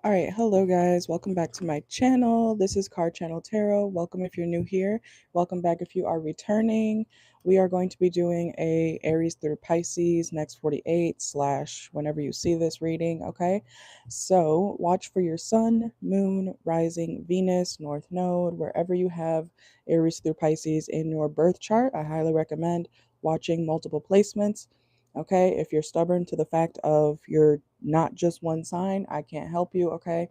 All right, hello guys. Welcome back to my channel. This is CarChanneledTarot. Welcome if you're new here. Welcome back if you are returning. We are going to be doing a Aries through Pisces next 48 slash whenever you see this reading, okay? So watch for your sun, moon, rising, Venus, North Node, wherever you have Aries through Pisces in your birth chart. I highly recommend watching multiple placements. Okay, if you're stubborn to the fact of you're not just one sign, I can't help you. Okay,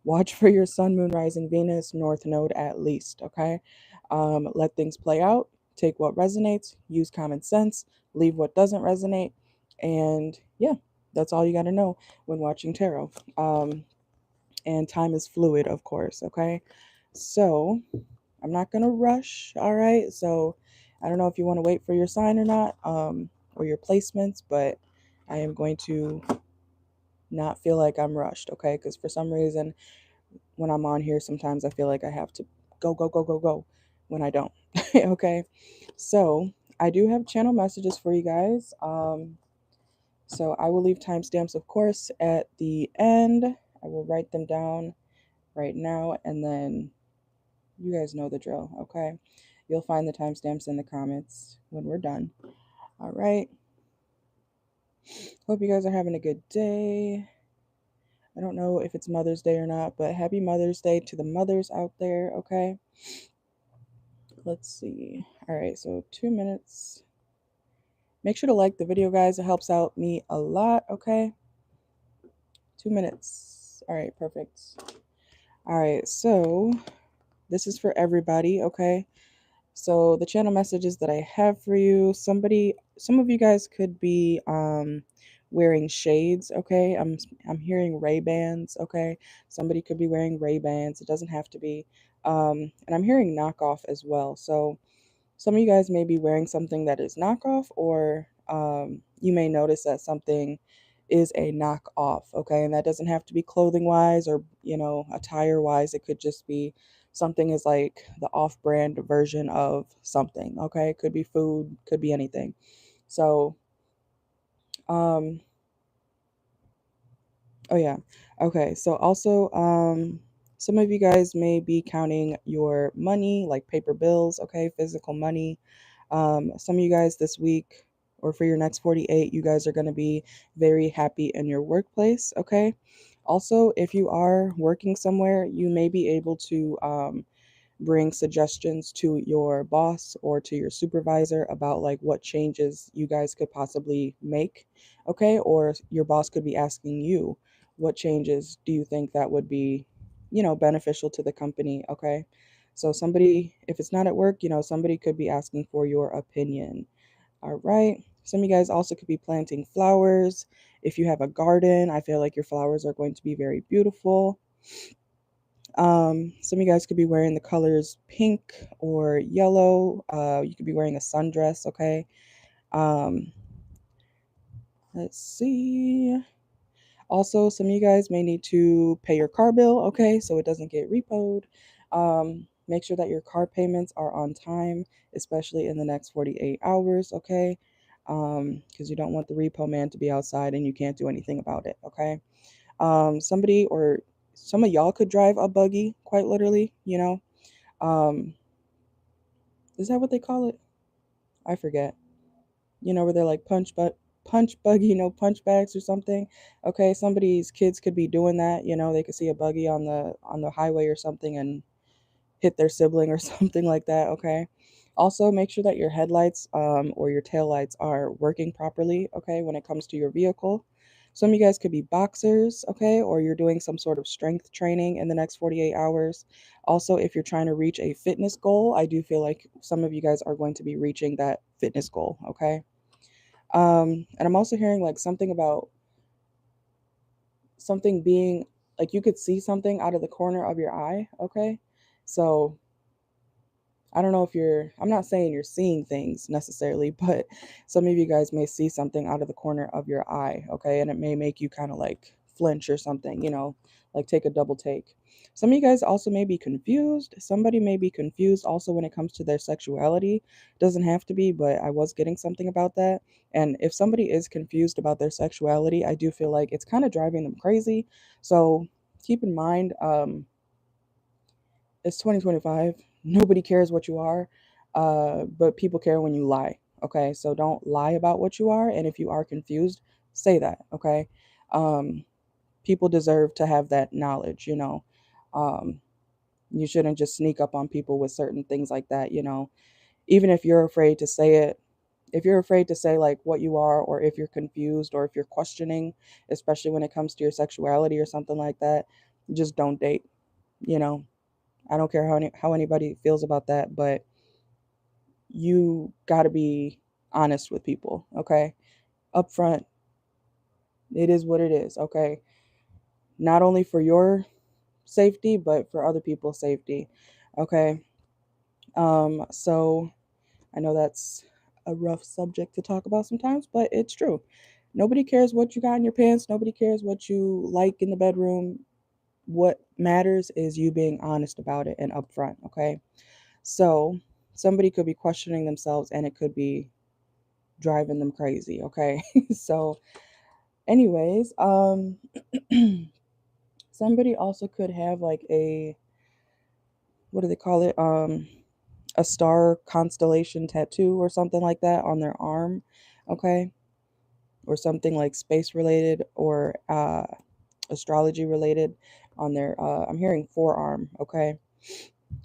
watch for your sun, moon, rising, Venus, North Node at least. Okay, let things play out. Take what resonates, use common sense, leave what doesn't resonate, and yeah, that's all you got to know when watching tarot. And time is fluid, of course. Okay, so I'm not gonna rush. All right, so I don't know if you want to wait for your sign or not, or your placements, but I am going to not feel like I'm rushed, okay? Because for some reason, when I'm on here, sometimes I feel like I have to go, go, go, go, go when I don't, okay? So I do have channel messages for you guys. So I will leave timestamps, of course, at the end. I will write them down right now, and then you guys know the drill, okay? You'll find the timestamps in the comments when we're done. All right. Hope you guys are having a good day. I don't know if it's Mother's Day or not, but happy Mother's Day to the mothers out there, okay? Let's see. All right, so 2 minutes. Make sure to like the video, guys. It helps out me a lot, okay? 2 minutes. All right, perfect. All right, so this is for everybody, okay? So the channel messages that I have for you, some of you guys could be wearing shades, okay? I'm hearing Ray-Bans, okay? Somebody could be wearing Ray-Bans. It doesn't have to be. And I'm hearing knockoff as well. So some of you guys may be wearing something that is knockoff, or you may notice that something is a knockoff, okay? And that doesn't have to be clothing wise or, attire wise. It could just be something is like the off brand version of something, okay? It could be food, could be anything. So, um, oh yeah. Okay. So also, some of you guys may be counting your money, like paper bills, okay? Physical money. Some of you guys this week or for your next 48, you guys are going to be very happy in your workplace, okay? Also, if you are working somewhere, you may be able to bring suggestions to your boss or to your supervisor about like what changes you guys could possibly make, okay? Or your boss could be asking you, what changes do you think that would be, beneficial to the company, okay? So somebody, if it's not at work, somebody could be asking for your opinion. All right. Some of you guys also could be planting flowers. If you have a garden, I feel like your flowers are going to be very beautiful. Some of you guys could be wearing the colors pink or yellow. You could be wearing a sundress, okay? Um, let's see. Also, some of you guys may need to pay your car bill, okay, so it doesn't get repoed. Make sure that your car payments are on time, especially in the next 48 hours, okay? Because you don't want the repo man to be outside and you can't do anything about it, okay? Somebody or some of y'all could drive a buggy, quite literally, Um, is that what they call it? I forget. Where they're like punch buggy, punch bags or something. Okay, somebody's kids could be doing that, they could see a buggy on the highway or something and hit their sibling or something like that, okay? Also, make sure that your headlights or your tail lights are working properly, okay, when it comes to your vehicle. Some of you guys could be boxers, okay, or you're doing some sort of strength training in the next 48 hours. Also, if you're trying to reach a fitness goal, I do feel like some of you guys are going to be reaching that fitness goal, okay? And I'm also hearing like something about something being like you could see something out of the corner of your eye, okay? So I don't know if I'm not saying you're seeing things necessarily, but some of you guys may see something out of the corner of your eye, okay? And it may make you kind of like flinch or something, like take a double take. Some of you guys also may be confused. Somebody may be confused also when it comes to their sexuality. Doesn't have to be, but I was getting something about that. And if somebody is confused about their sexuality, I do feel like it's kind of driving them crazy. So keep in mind, it's 2025. Nobody cares what you are, but people care when you lie. Okay, so don't lie about what you are, and if you are confused, say that. Okay, um, people deserve to have that knowledge. Um, you shouldn't just sneak up on people with certain things like that. Even if you're afraid to say it, if you're afraid to say like what you are, or if you're confused, or if you're questioning, especially when it comes to your sexuality or something like that, just don't date. You know, I don't care how anybody feels about that, but you got to be honest with people, okay? Up front, it is what it is, okay? Not only for your safety, but for other people's safety, okay? So I know that's a rough subject to talk about sometimes, but it's true. Nobody cares what you got in your pants. Nobody cares what you like in the bedroom. What matters is you being honest about it and upfront, okay? So somebody could be questioning themselves and it could be driving them crazy, okay? So anyways, somebody also could have like a, what do they call it? A star constellation tattoo or something like that on their arm, okay? Or something like space related or astrology related on their I'm hearing forearm, okay?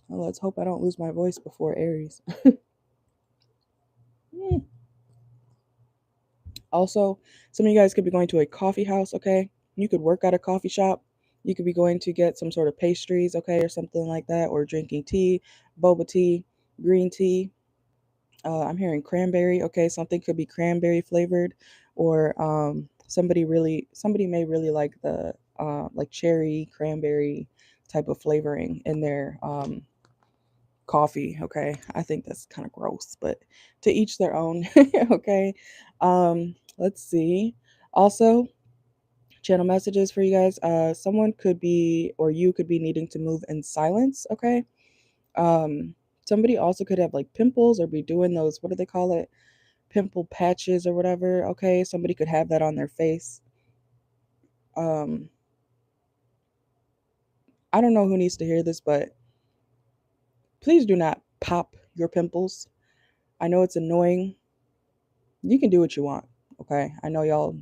Well, let's hope I don't lose my voice before Aries. Also, some of you guys could be going to a coffee house, okay? You could work at a coffee shop. You could be going to get some sort of pastries, okay, or something like that, or drinking tea, boba tea, green tea. I'm hearing cranberry, okay? Something could be cranberry flavored, or somebody may really like the like cherry cranberry type of flavoring in their coffee, okay? I think that's kind of gross, but to each their own. Okay. Let's see. Also, channel messages for you guys. Someone could be, or you could be needing to move in silence, okay? um Somebody also could have like pimples or be doing those, what do they call it, pimple patches or whatever, okay? Somebody could have that on their face. um I don't know who needs to hear this, but please do not pop your pimples. I know it's annoying. You can do what you want, okay? I know y'all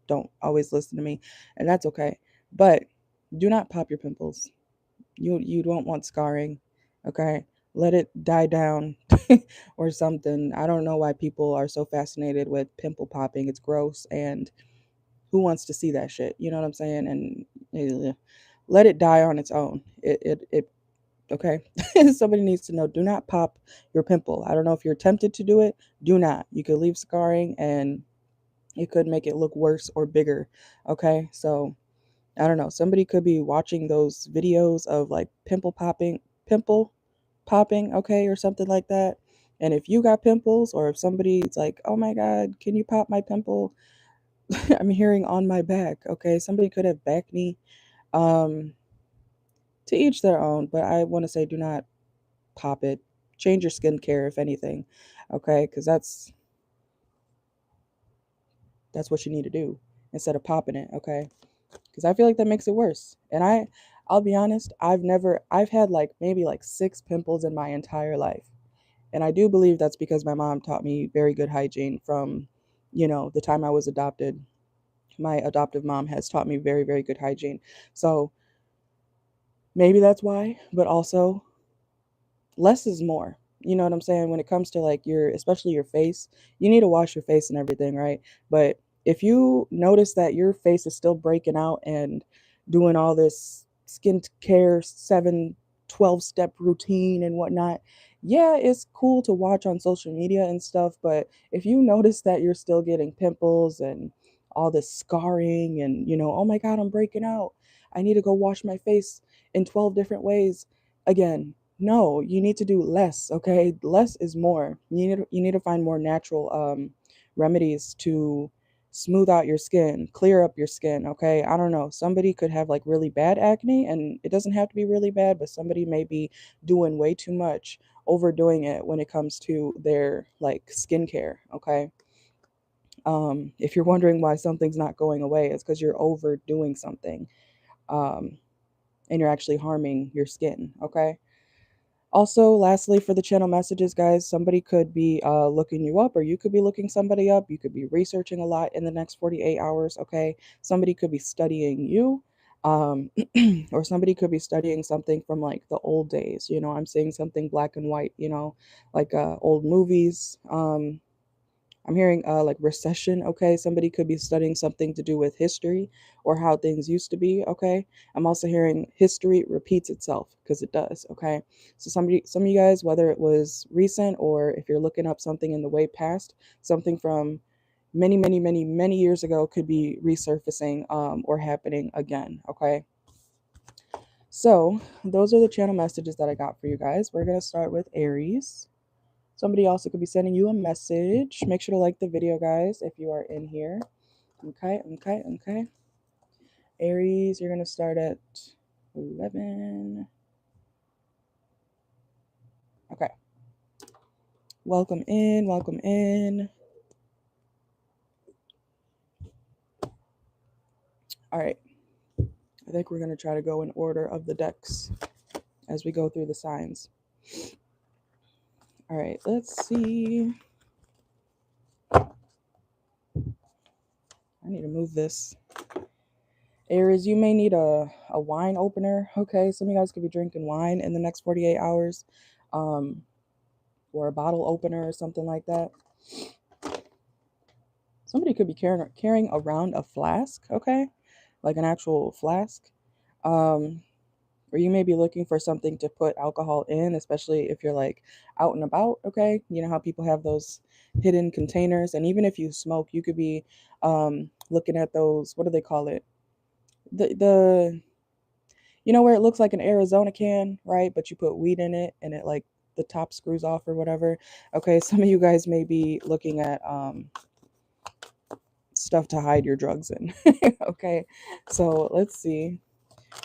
don't always listen to me, and that's okay. But do not pop your pimples. You don't want scarring, okay? Let it die down or something. I don't know why people are so fascinated with pimple popping. It's gross, and who wants to see that shit? You know what I'm saying? And let it die on its own. It okay. Somebody needs to know, do not pop your pimple. I don't know if you're tempted to do it. Do not. You could leave scarring, and it could make it look worse or bigger. Okay, so I don't know. Somebody could be watching those videos of like pimple popping, okay, or something like that. And if you got pimples, or if somebody's like, oh my God, can you pop my pimple? I'm hearing on my back, okay? Somebody could have back knee. Um, to each their own, but I want to say do not pop it. Change your skincare, if anything, okay? Because that's what you need to do instead of popping it, okay? Because I feel like that makes it worse. And I'll be honest, I've had like maybe like 6 pimples in my entire life. And I do believe that's because my mom taught me very good hygiene from, the time I was adopted. My adoptive mom has taught me very, very good hygiene. So maybe that's why, but also less is more. You know what I'm saying? When it comes to like especially your face, you need to wash your face and everything, right? But if you notice that your face is still breaking out and doing all this skin care 7, 12 step routine and whatnot, yeah, it's cool to watch on social media and stuff. But if you notice that you're still getting pimples and all this scarring and, oh my God, I'm breaking out, I need to go wash my face in 12 different ways again. No, you need to do less, okay? Less is more. You need to find more natural remedies to smooth out your skin, clear up your skin, okay? I don't know. Somebody could have like really bad acne, and it doesn't have to be really bad, but somebody may be doing way too much, overdoing it when it comes to their like skincare, okay? If you're wondering why something's not going away, it's because you're overdoing something. and you're actually harming your skin, okay? Also, lastly, for the channel messages, guys, somebody could be looking you up, or you could be looking somebody up. You could be researching a lot in the next 48 hours, okay? Somebody could be studying you, um, or somebody could be studying something from like the old days. You know, I'm seeing something black and white, you know, like old movies. I'm hearing like recession, okay? Somebody could be studying something to do with history or how things used to be, okay? I'm also hearing history repeats itself because it does, okay? So some of you guys, whether it was recent or if you're looking up something in the way past, something from many, many, many, many years ago could be resurfacing or happening again, okay? So those are the channel messages that I got for you guys. We're going to start with Aries. Somebody also could be sending you a message. Make sure to like the video, guys, if you are in here. Okay, okay, okay. Aries, you're going to start at 11. Okay. Welcome in, welcome in. All right. I think we're going to try to go in order of the decks as we go through the signs. All right, let's see. I need to move this. Aries, you may need a wine opener. Okay, some of you guys could be drinking wine in the next 48 hours, or a bottle opener or something like that. Somebody could be carrying around a flask, okay, like an actual flask. Or you may be looking for something to put alcohol in, especially if you're like out and about, okay? You know how people have those hidden containers, and even if you smoke, you could be looking at those, what do they call it? The you know where it looks like an Arizona can, right? But you put weed in it and it like the top screws off or whatever. Okay, some of you guys may be looking at stuff to hide your drugs in. Okay, so let's see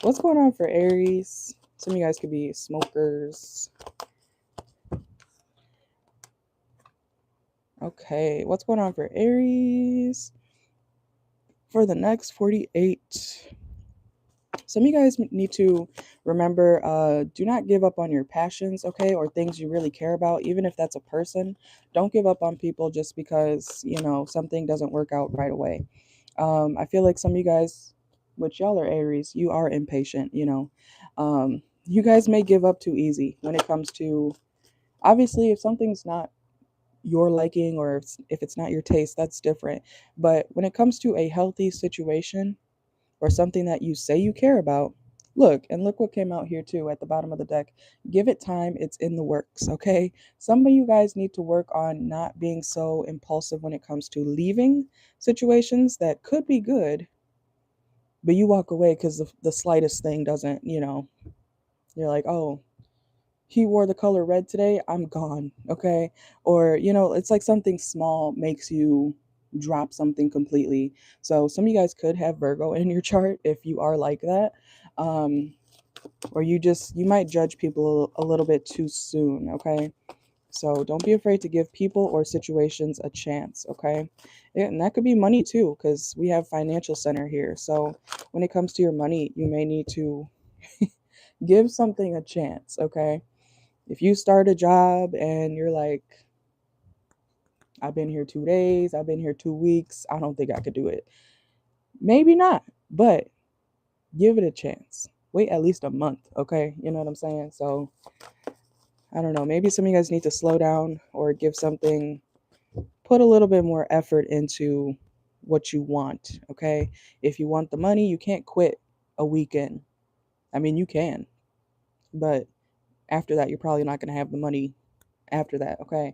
what's going on for Aries. Some of you guys could be smokers. Okay, what's going on for Aries for the next 48? Some of you guys need to remember, do not give up on your passions, okay, or things you really care about, even if that's a person. Don't give up on people just because, you know, something doesn't work out right away. I feel like some of you guys, which y'all are Aries, you are impatient, you know. You guys may give up too easy when it comes to, obviously, if something's not your liking or if it's not your taste, that's different. But when it comes to a healthy situation, or something that you say you care about, look what came out here too at the bottom of the deck. Give it time, it's in the works, okay? Some of you guys need to work on not being so impulsive when it comes to leaving situations that could be good, but you walk away because the slightest thing doesn't, you know, you're like, oh, he wore the color red today, I'm gone, okay? Or, you know, it's like something small makes you drop something completely. So some of you guys could have Virgo in your chart if you are like that. Or you might judge people a little bit too soon, okay? So don't be afraid to give people or situations a chance, okay? And that could be money too, because we have financial center here. So when it comes to your money, you may need to give something a chance, okay? If you start a job and you're like, I've been here 2 days, I've been here 2 weeks, I don't think I could do it. Maybe not, but give it a chance. Wait at least a month, okay? You know what I'm saying? So I don't know. Maybe some of you guys need to slow down or give something, put a little bit more effort into what you want, okay? If you want the money, you can't quit a weekend. I mean, you can, but after that, you're probably not going to have the money after that, okay?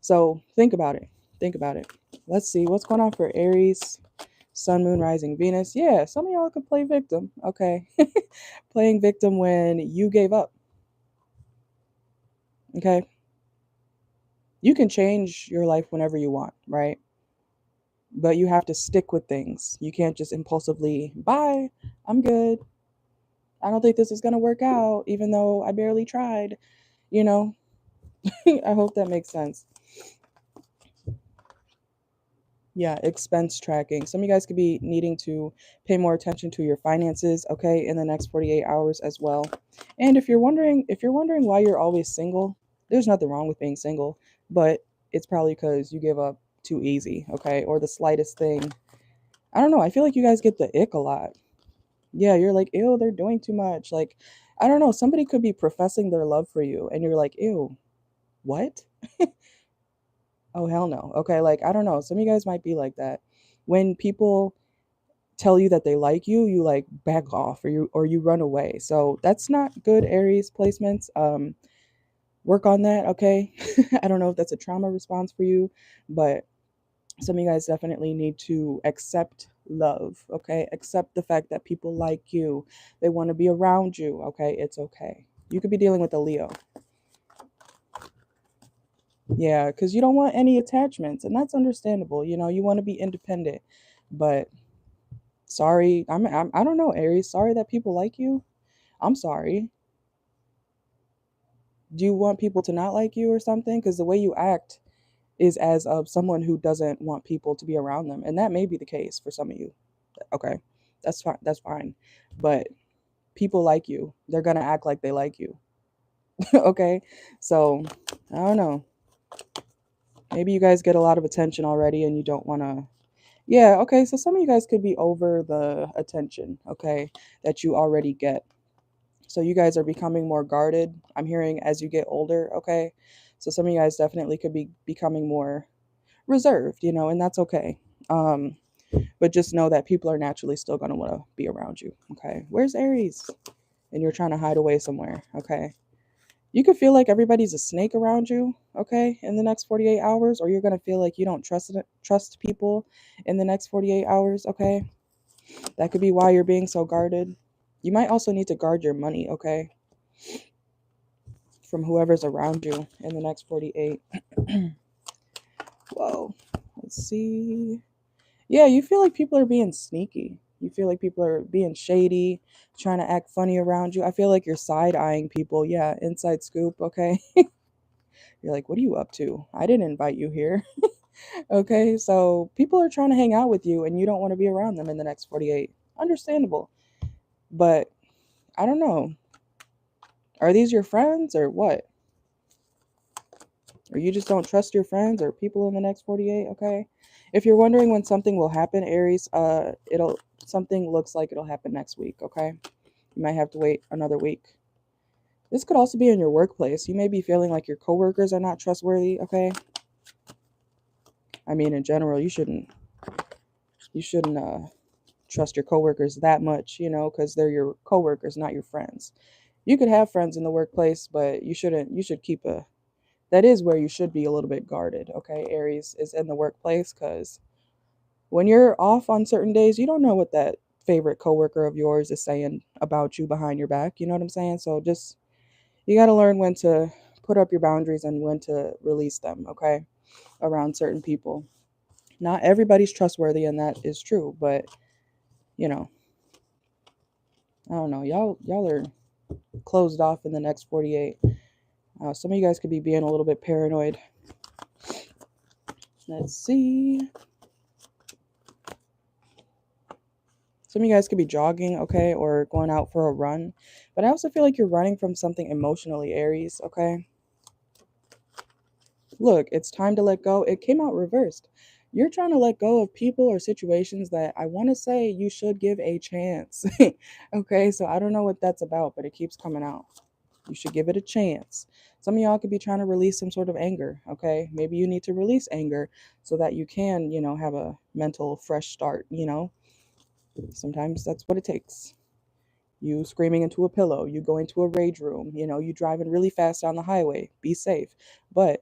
So think about it. Think about it. Let's see what's going on for Aries, Sun, Moon, Rising, Venus. Yeah, some of y'all could play victim. Okay. Playing victim when you gave up. Okay. You can change your life whenever you want, right? But you have to stick with things. You can't just impulsively, bye, I'm good. I don't think this is going to work out, even though I barely tried. You know, I hope that makes sense. Yeah, expense tracking. Some of you guys could be needing to pay more attention to your finances, okay, in the next 48 hours as well. And if you're wondering why you're always single, there's nothing wrong with being single, but it's probably because you give up too easy, okay, or the slightest thing. I don't know. I feel like you guys get the ick a lot. Yeah, you're like, ew, they're doing too much. Like, I don't know. Somebody could be professing their love for you, and you're like, ew, what? Oh, hell no. Okay, like, I don't know. Some of you guys might be like that. When people tell you that they like you, you like back off or you run away. So that's not good Aries placements. Work on that, okay? I don't know if that's a trauma response for you, but some of you guys definitely need to accept love, okay? Accept the fact that people like you. They want to be around you, okay? It's okay. You could be dealing with a Leo. Yeah, because you don't want any attachments, and that's understandable. You want to be independent, but sorry, I don't know, Aries. Sorry that people like you. I'm sorry. Do you want people to not like you or something? Because the way you act is as of someone who doesn't want people to be around them, and that may be the case for some of you. Okay, that's fine. That's fine. But people like you. They're gonna act like they like you. Okay, so I don't know. Maybe you guys get a lot of attention already, and you don't want to. Yeah. Okay. So some of you guys could be over the attention. Okay, that you already get. So you guys are becoming more guarded. I'm hearing as you get older, okay? So some of you guys definitely could be becoming more reserved, and that's okay. Um, but just know that people are naturally still going to want to be around you, okay? Where's Aries? And you're trying to hide away somewhere, okay? You could feel like everybody's a snake around you, okay, in the next 48 hours, or you're going to feel like you don't trust people in the next 48 hours, okay? That could be why you're being so guarded. You might also need to guard your money, okay? From whoever's around you in the next 48. Whoa. Let's see. Yeah, you feel like people are being sneaky. You feel like people are being shady, trying to act funny around you. I feel like you're side eyeing people. Yeah, inside scoop, okay? You're like, what are you up to? I didn't invite you here. Okay, so people are trying to hang out with you and you don't want to be around them in the next 48. Understandable. But I don't know. Are these your friends or what? Or you just don't trust your friends or people in the next 48, okay? If you're wondering when something will happen, Aries, it'll something looks like it'll happen next week, okay? You might have to wait another week. This could also be in your workplace. You may be feeling like your coworkers are not trustworthy, okay? I mean, in general, you shouldn't trust your coworkers that much, because they're your coworkers, not your friends. You could have friends in the workplace, but you shouldn't. You should keep a that is where you should be a little bit guarded, okay? Aries is in the workplace because when you're off on certain days, you don't know what that favorite coworker of yours is saying about you behind your back. You know what I'm saying? So just, you got to learn when to put up your boundaries and when to release them, okay? Around certain people. Not everybody's trustworthy, and that is true, but, you know, I don't know. Y'all are closed off in the next 48. Some of you guys could be being a little bit paranoid. Let's see. Some of you guys could be jogging, okay, or going out for a run. But I also feel like you're running from something emotionally, Aries, okay? Look, it's time to let go. It came out reversed. You're trying to let go of people or situations that I want to say you should give a chance. Okay, so I don't know what that's about, but it keeps coming out. You should give it a chance. Some of y'all could be trying to release some sort of anger, okay? Maybe you need to release anger so that you can, have a mental fresh start. Sometimes that's what it takes. You screaming into a pillow, you go into a rage room, you driving really fast down the highway, be safe. But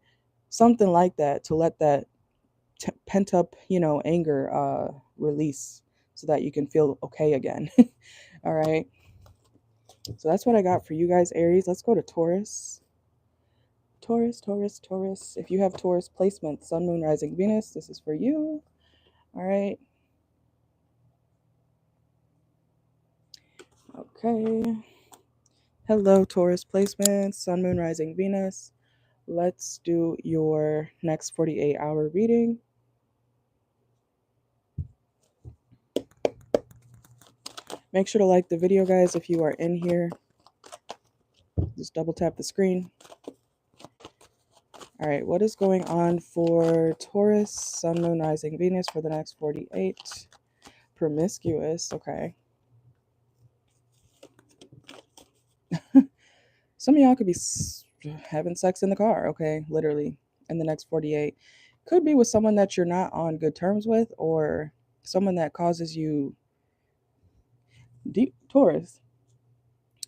something like that to let that pent up, anger release so that you can feel okay again. All right. So that's what I got for you guys, Aries. Let's go to Taurus. Taurus, Taurus, Taurus. If you have Taurus placement, Sun, Moon, Rising, Venus, this is for you. All right. Okay. Hello, Taurus placement, Sun, Moon, Rising, Venus. Let's do your next 48-hour reading. Make sure to like the video, guys, if you are in here. Just double tap the screen. All right, what is going on for Taurus, Sun, Moon, Rising, Venus for the next 48? Promiscuous, okay. Some of y'all could be having sex in the car, okay, literally, in the next 48. Could be with someone that you're not on good terms with, or someone that causes you deep. Taurus,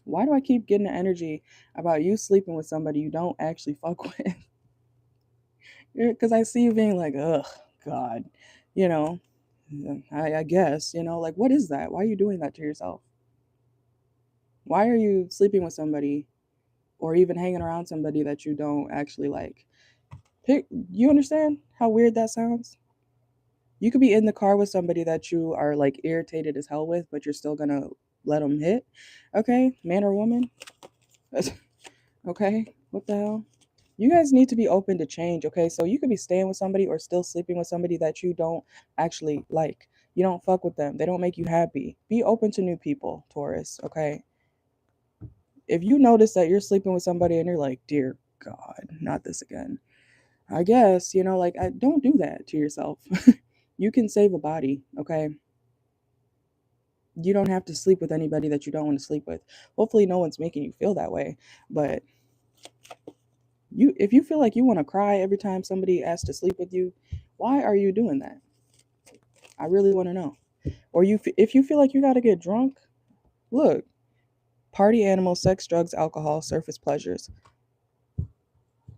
why do I keep getting the energy about you sleeping with somebody you don't actually fuck with? Because I see you being like, ugh, God, you know, I guess, like, what is that? Why are you doing that to yourself? Why are you sleeping with somebody or even hanging around somebody that you don't actually like? You understand how weird that sounds? You could be in the car with somebody that you are like irritated as hell with, but you're still gonna let them hit. Okay, man or woman. Okay, what the hell? You guys need to be open to change. Okay, so you could be staying with somebody or still sleeping with somebody that you don't actually like. You don't fuck with them. They don't make you happy. Be open to new people, Taurus. Okay. If you notice that you're sleeping with somebody and you're like, dear God, not this again. I guess, like, don't do that to yourself. You can save a body, okay? You don't have to sleep with anybody that you don't want to sleep with. Hopefully no one's making you feel that way, but if you feel like you want to cry every time somebody asks to sleep with you, why are you doing that? I really want to know. Or if you feel like you got to get drunk, look, party animal, sex, drugs, alcohol, surface pleasures.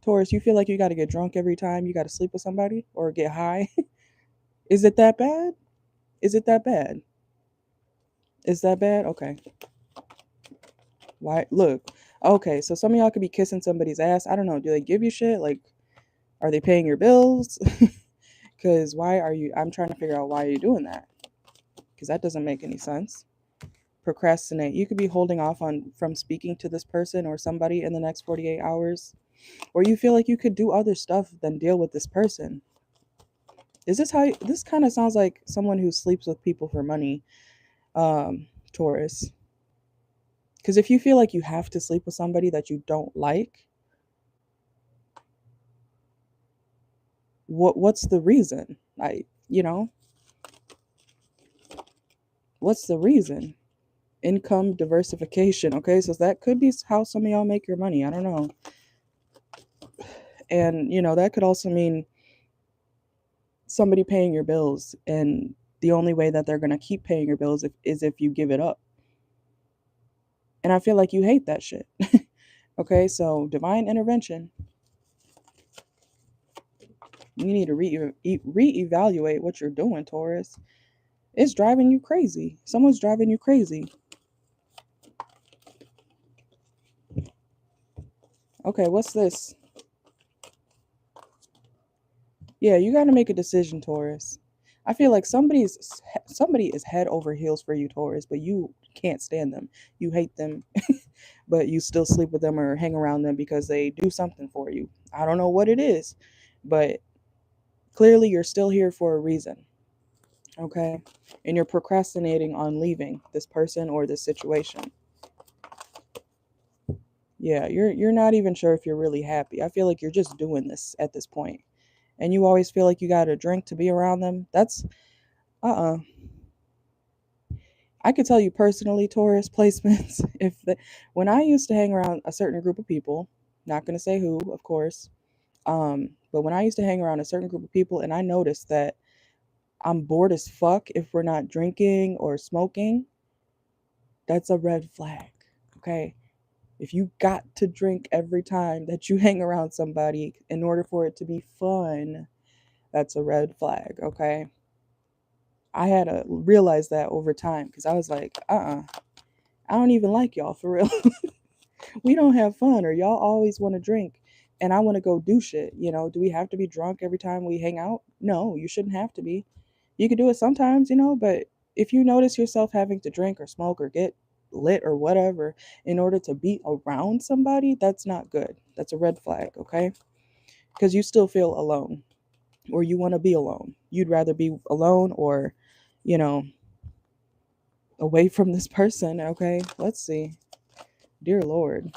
Taurus, you feel like you got to get drunk every time you got to sleep with somebody or get high? Is it that bad? Is it that bad? Is that bad? Okay. Why? Look. Okay, so some of y'all could be kissing somebody's ass. I don't know. Do they give you shit? Like, are they paying your bills? Because why are you? I'm trying to figure out why you're doing that. Because that doesn't make any sense. Procrastinate. You could be holding off from speaking to this person or somebody in the next 48 hours. Or you feel like you could do other stuff than deal with this person. Is this how this kind of sounds like someone who sleeps with people for money, Taurus? Because if you feel like you have to sleep with somebody that you don't like, what's the reason? What's the reason? Income diversification. Okay, so that could be how some of y'all make your money. I don't know. And that could also mean somebody paying your bills, and the only way that they're going to keep paying your bills is if you give it up. And I feel like you hate that shit. Okay, so divine intervention. You need to reevaluate what you're doing, Taurus. It's driving you crazy. Someone's driving you crazy. Okay, what's this? Yeah, you got to make a decision, Taurus. I feel like somebody is head over heels for you, Taurus, but you can't stand them. You hate them, but you still sleep with them or hang around them because they do something for you. I don't know what it is, but clearly you're still here for a reason. Okay? And you're procrastinating on leaving this person or this situation. Yeah, you're not even sure if you're really happy. I feel like you're just doing this at this point. And you always feel like you got to drink to be around them. That's I could tell you personally, Taurus placements, when I used to hang around a certain group of people, not going to say who, of course, but when I used to hang around a certain group of people and I noticed that I'm bored as fuck if we're not drinking or smoking, that's a red flag. Okay. If you got to drink every time that you hang around somebody in order for it to be fun, that's a red flag. Okay. I had to realize that over time because I was like, I don't even like y'all for real. We don't have fun, or y'all always want to drink and I want to go do shit. Do we have to be drunk every time we hang out? No, you shouldn't have to be. You could do it sometimes, but if you notice yourself having to drink or smoke or get lit or whatever in order to be around somebody, that's not good. That's a red flag, okay? Because you still feel alone or you want to be alone. You'd rather be alone or, you know, away from this person. Okay, let's see. Dear Lord.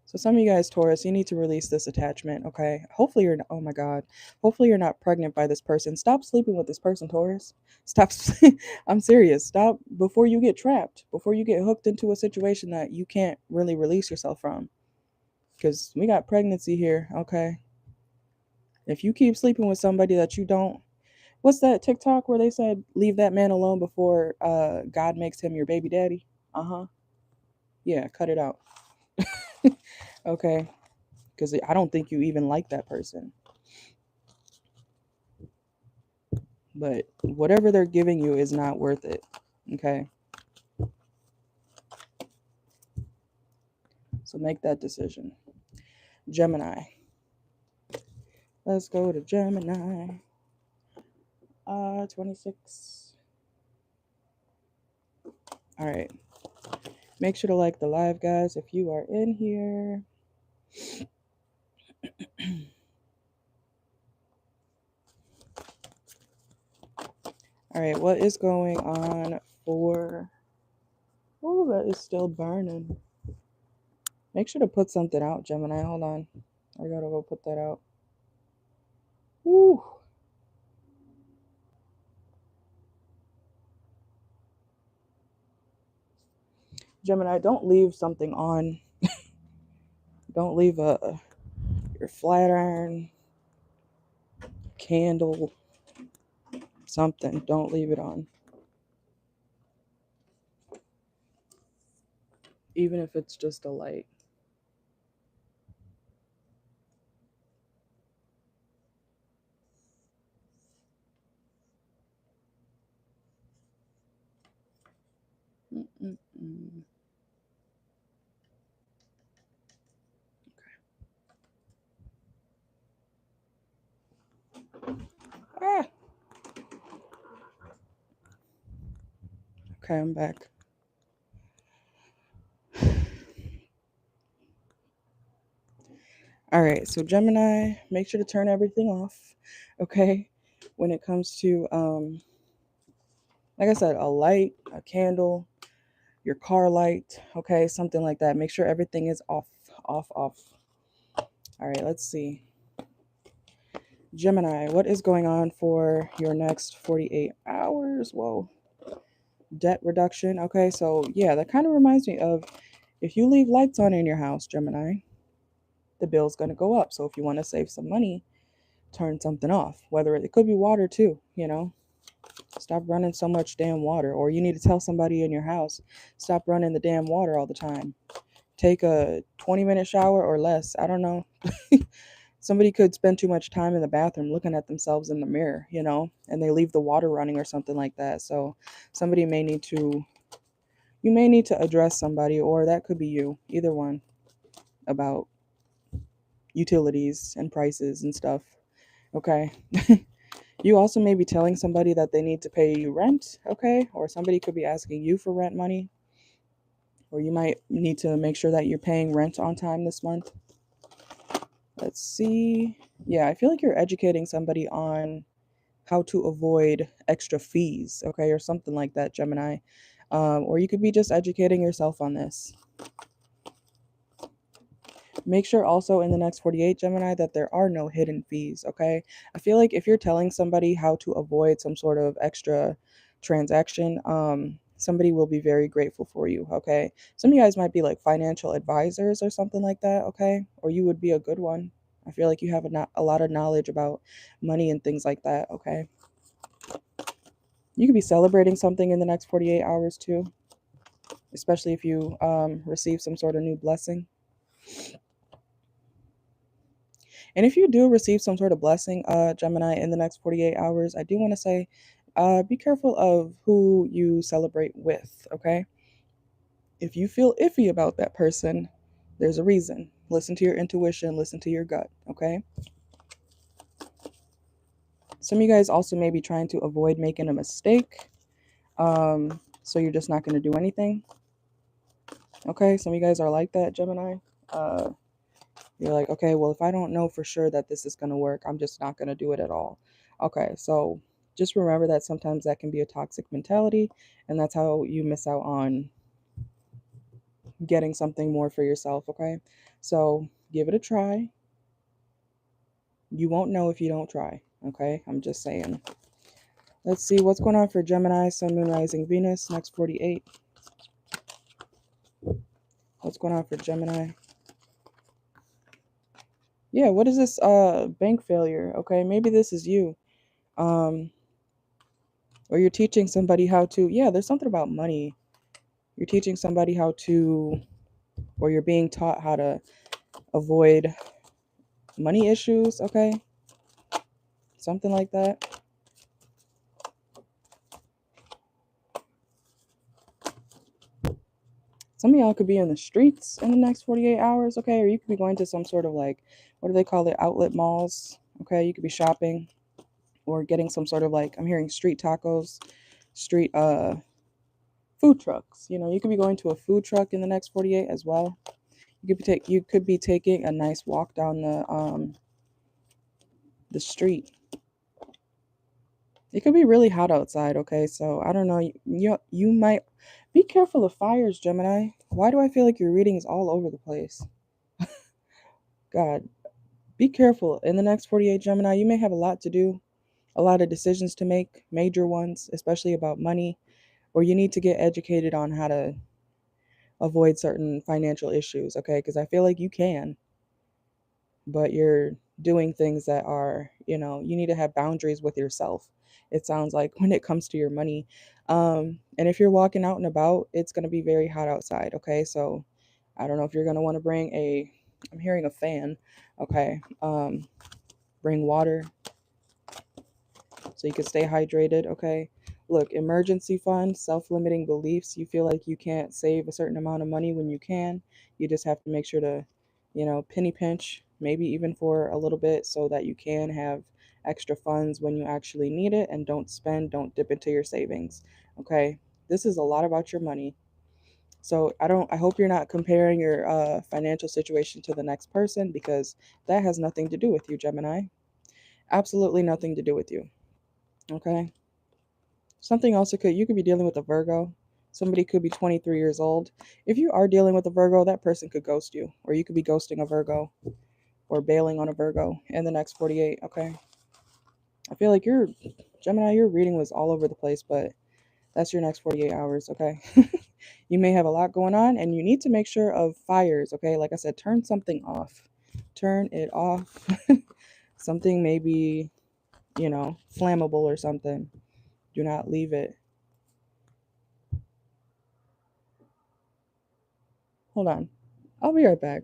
So some of you guys, Taurus, you need to release this attachment, okay? Hopefully you're not, oh my God. Hopefully you're not pregnant by this person. Stop sleeping with this person, Taurus. Stop. I'm serious. Stop before you get trapped, before you get hooked into a situation that you can't really release yourself from. Because we got pregnancy here, okay? If you keep sleeping with somebody that you don't, what's that TikTok where they said, leave that man alone before God makes him your baby daddy? Uh-huh. Yeah, cut it out. Okay? Because I don't think you even like that person. But whatever they're giving you is not worth it. Okay? So make that decision. Gemini. Let's go to Gemini. 26. All right. Make sure to like the live, guys, if you are in here. All right, what is going on for... Oh, that is still burning. Make sure to put something out, Gemini. Hold on. I gotta go put that out. Woo. Gemini, don't leave something on. Don't leave your flat iron, candle, something. Don't leave it on. Even if it's just a light. Mm-mm-mm. Ah. Okay, I'm back. All right, so Gemini, make sure to turn everything off, okay? When it comes to, like I said, a light, a candle, your car light, okay? Something like that. Make sure everything is off, off, off. All right, let's see. Gemini, what is going on for your next 48 hours? Whoa. Debt reduction. Okay, so yeah, that kind of reminds me of if you leave lights on in your house, Gemini, the bill's going to go up. So if you want to save some money, turn something off. Whether it could be water too, you know. Stop running so much damn water. Or you need to tell somebody in your house, stop running the damn water all the time. Take a 20-minute shower or less. I don't know. Somebody could spend too much time in the bathroom looking at themselves in the mirror, you know, and they leave the water running or something like that. So somebody may need to, you may need to address somebody, or that could be you, either one, about utilities and prices and stuff. Okay. You also may be telling somebody that they need to pay you rent, okay? Or somebody could be asking you for rent money. Or you might need to make sure that you're paying rent on time this month. Let's see. Yeah, I feel like you're educating somebody on how to avoid extra fees, okay? Or something like that, Gemini. Or you could be just educating yourself on this. Make sure also in the next 48, Gemini, that there are no hidden fees, okay? I feel like if you're telling somebody how to avoid some sort of extra transaction, somebody will be very grateful for you, okay? Some of you guys might be like financial advisors or something like that, okay? Or you would be a good one. I feel like you have a lot of knowledge about money and things like that, okay? You could be celebrating something in the next 48 hours too, especially if you receive some sort of new blessing. And if you do receive some sort of blessing, Gemini, in the next 48 hours, I do want to say be careful of who you celebrate with, okay? If you feel iffy about that person, there's a reason. Listen to your intuition, listen to your gut, okay? Some of you guys also may be trying to avoid making a mistake, so you're just not going to do anything, okay? Some of you guys are like that, Gemini. You're like, okay, well, if I don't know for sure that this is going to work, I'm just not going to do it at all. Okay, so just remember that sometimes that can be a toxic mentality, and that's how you miss out on getting something more for yourself, okay? So give it a try. You won't know if you don't try, okay? I'm just saying. Let's see what's going on for Gemini, Sun, Moon, Rising, Venus, next 48. What's going on for Gemini? Yeah, what is this bank failure? Okay, maybe this is you. Or you're teaching somebody how to, yeah, there's something about money. You're teaching somebody how to, or you're being taught how to avoid money issues, okay? Something like that. Some of y'all could be in the streets in the next 48 hours, okay? Or you could be going to some sort of like, what do they call it? Outlet malls, okay? You could be shopping or getting some sort of like, I'm hearing street tacos, street food trucks. You know, you could be going to a food truck in the next 48 as well. You could be taking a nice walk down the street. It could be really hot outside, okay? So I don't know. You might be careful of fires, Gemini. Why do I feel like your reading is all over the place? God, be careful. In the next 48, Gemini, you may have a lot to do, a lot of decisions to make, major ones, especially about money, or you need to get educated on how to avoid certain financial issues, okay? Because I feel like you can, but you're doing things that are, you need to have boundaries with yourself. It sounds like when it comes to your money. And if you're walking out and about, it's going to be very hot outside, okay? So I don't know if you're going to want to bring I'm hearing a fan, okay? Bring water so you can stay hydrated, okay? Look, emergency fund, self-limiting beliefs. You feel like you can't save a certain amount of money when you can. You just have to make sure to, penny pinch, maybe even for a little bit so that you can have extra funds when you actually need it, and don't dip into your savings, okay? This is a lot about your money. So I hope you're not comparing your financial situation to the next person, because that has nothing to do with you, Gemini. Absolutely nothing to do with you. Okay. Something else you could be dealing with a Virgo. Somebody could be 23 years old. If you are dealing with a Virgo, that person could ghost you, or you could be ghosting a Virgo or bailing on a Virgo in the next 48. Okay. I feel like Gemini, your reading was all over the place, but that's your next 48 hours. Okay. You may have a lot going on, and you need to make sure of fires. Okay. Like I said, turn something off. Turn it off. Something maybe, flammable or something. Do not leave it. Hold on. I'll be right back.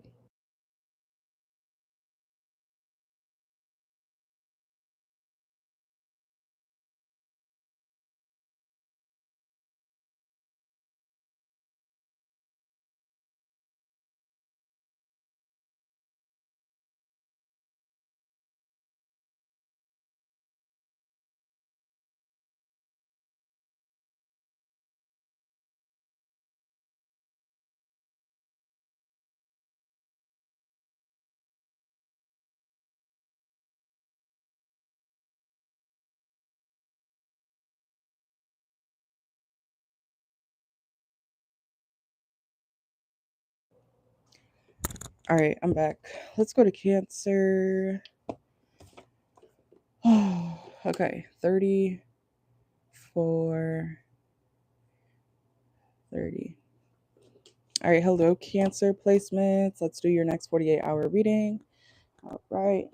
All right, I'm back. Let's go to Cancer. Okay, 34, 30. All right, hello, Cancer placements. Let's do your next 48-hour reading. All right.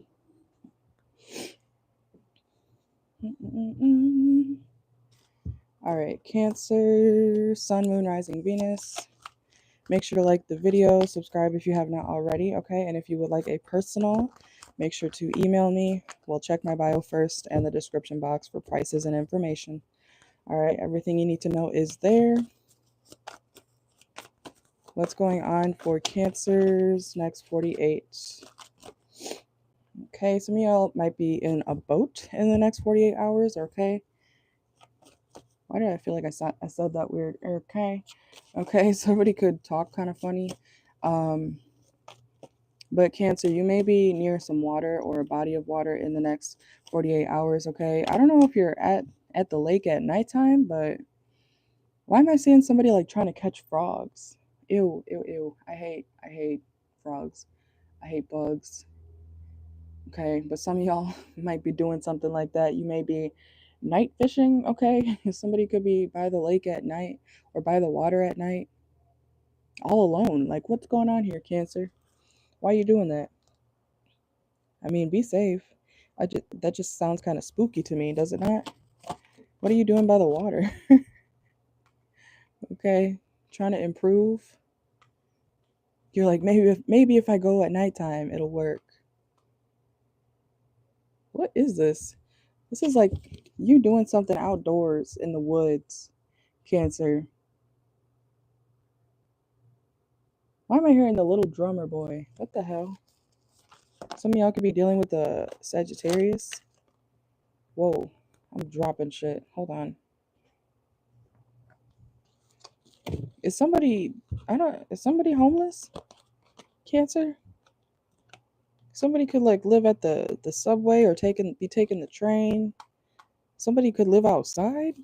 All right, Cancer, Sun, Moon, Rising, Venus. Make sure to like the video, subscribe if you have not already, okay? And if you would like a personal, make sure to email me. We'll check my bio first and the description box for prices and information. All right, everything you need to know is there. What's going on for Cancers next 48? Okay, some of y'all might be in a boat in the next 48 hours, okay? Why did I feel like I said that weird? Okay. Okay, somebody could talk kind of funny. Um, But Cancer, you may be near some water or a body of water in the next 48 hours, okay? I don't know if you're at the lake at nighttime, but why am I seeing somebody like trying to catch frogs? Ew, ew, ew. I hate frogs. I hate bugs. Okay, but some of y'all might be doing something like that. You may be night fishing, okay? Somebody could be by the lake at night or by the water at night, all alone. Like, what's going on here, Cancer? Why are you doing that? I mean, be safe. That just sounds kind of spooky to me, does it not? What are you doing by the water? Okay, trying to improve. You're like, maybe if I go at nighttime, it'll work. What is this? This is like you doing something outdoors in the woods, Cancer. Why am I hearing the little drummer boy? What the hell? Some of y'all could be dealing with the Sagittarius. Whoa, I'm dropping shit. Hold on. Is somebody is somebody homeless? Cancer? Somebody could like live at the subway or be taking the train. Somebody could live outside.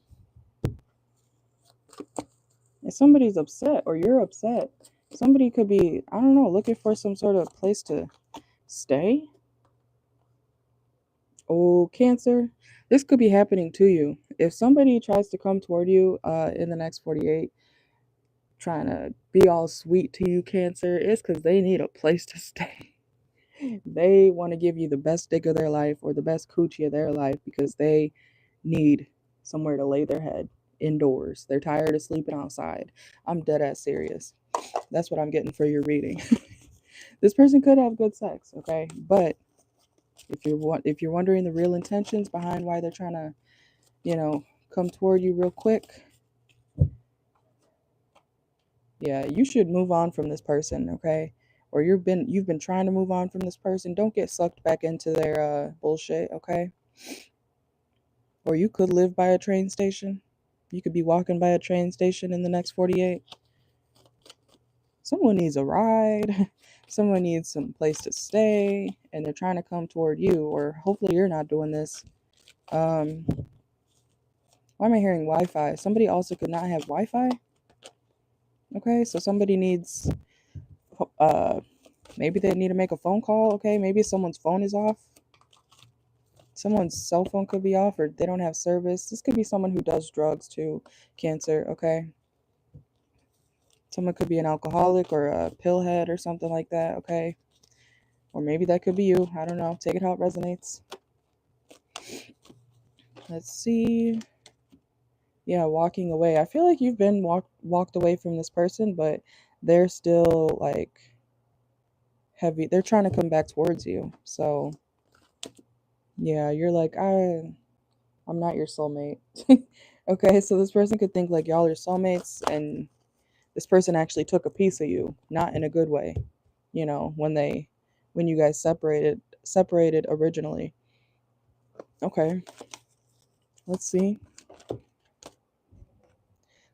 If somebody's upset or you're upset, somebody could be, I don't know, looking for some sort of place to stay. Oh, Cancer, this could be happening to you. If somebody tries to come toward you in the next 48, trying to be all sweet to you, Cancer, it's because they need a place to stay. They want to give you the best dick of their life or the best coochie of their life because they need somewhere to lay their head indoors. They're tired of sleeping outside. I'm dead ass serious. That's what I'm getting for your reading. This person could have good sex, okay? But if you're wondering the real intentions behind why they're trying to, you know, come toward you real quick, yeah, you should move on from this person, okay? Or you've been trying to move on from this person. Don't get sucked back into their bullshit, okay? Or you could live by a train station. You could be walking by a train station in the next 48. Someone needs a ride. Someone needs some place to stay, and they're trying to come toward you. Or hopefully you're not doing this. Why am I hearing Wi-Fi? Somebody also could not have Wi-Fi. Okay, so somebody needs. Uh, maybe they need to make a phone call. Okay, maybe someone's phone is off. Someone's cell phone could be off, or they don't have service. This could be someone who does drugs too. Cancer. Okay. Someone could be an alcoholic or a pillhead or something like that, okay? Or maybe that could be you. I don't know. Take it how it resonates. Let's see. Yeah, walking away. I feel like you've been walked away from this person, but they're still like heavy. They're trying to come back towards you. So, yeah, you're like, I'm not your soulmate. Okay, so this person could think like y'all are soulmates and this person actually took a piece of you, not in a good way. You know, when you guys separated originally. Okay, let's see.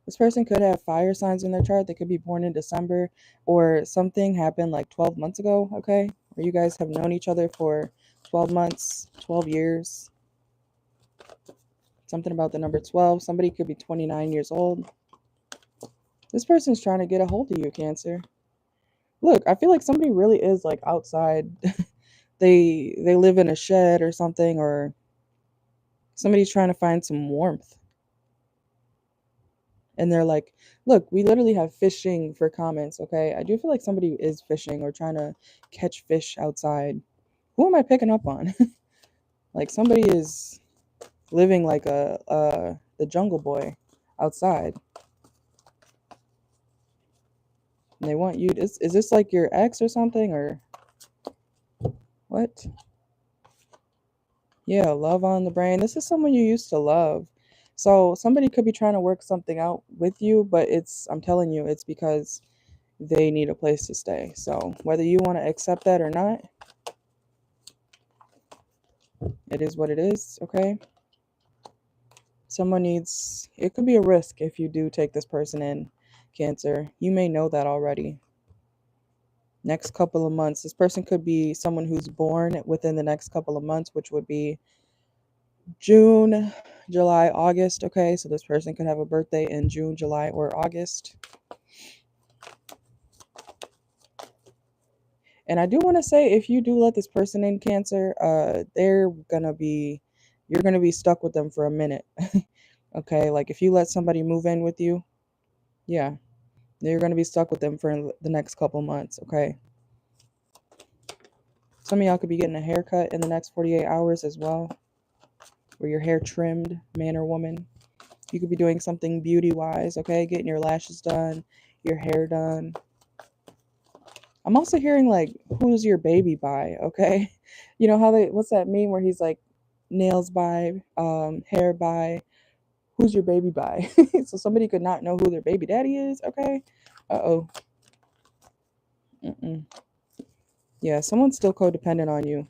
This person could have fire signs in their chart. They could be born in December or something happened like 12 months ago, okay? Or you guys have known each other for 12 months, 12 years. Something about the number 12. Somebody could be 29 years old. This person's trying to get a hold of you, Cancer. Look, I feel like somebody really is like outside. They live in a shed or something, or somebody's trying to find some warmth. And they're like, look, we literally have fishing for comments, okay? I do feel like somebody is fishing or trying to catch fish outside. Who am I picking up on? Like somebody is living like the jungle boy outside. And they want you. Is this like your ex or something, or what? Yeah, love on the brain. This is someone you used to love. So somebody could be trying to work something out with you, but I'm telling you, it's because they need a place to stay. So whether you want to accept that or not, it is what it is, okay? It could be a risk if you do take this person in, Cancer. You may know that already. Next couple of months. This person could be someone who's born within the next couple of months, which would be June, July, August. Okay, so this person could have a birthday in June, July, or August. And I do want to say, if you do let this person in, Cancer, you're gonna be stuck with them for a minute. Okay, like if you let somebody move in with you, yeah, you're gonna be stuck with them for the next couple months. Okay. Some of y'all could be getting a haircut in the next 48 hours as well, or your hair trimmed, man or woman. You could be doing something beauty wise, okay? Getting your lashes done, your hair done. I'm also hearing like, who's your baby by, okay? You know how what's that meme where he's like, nails by, hair by, who's your baby by? So somebody could not know who their baby daddy is, okay? Uh-oh. Mm-mm. Yeah, someone's still codependent on you.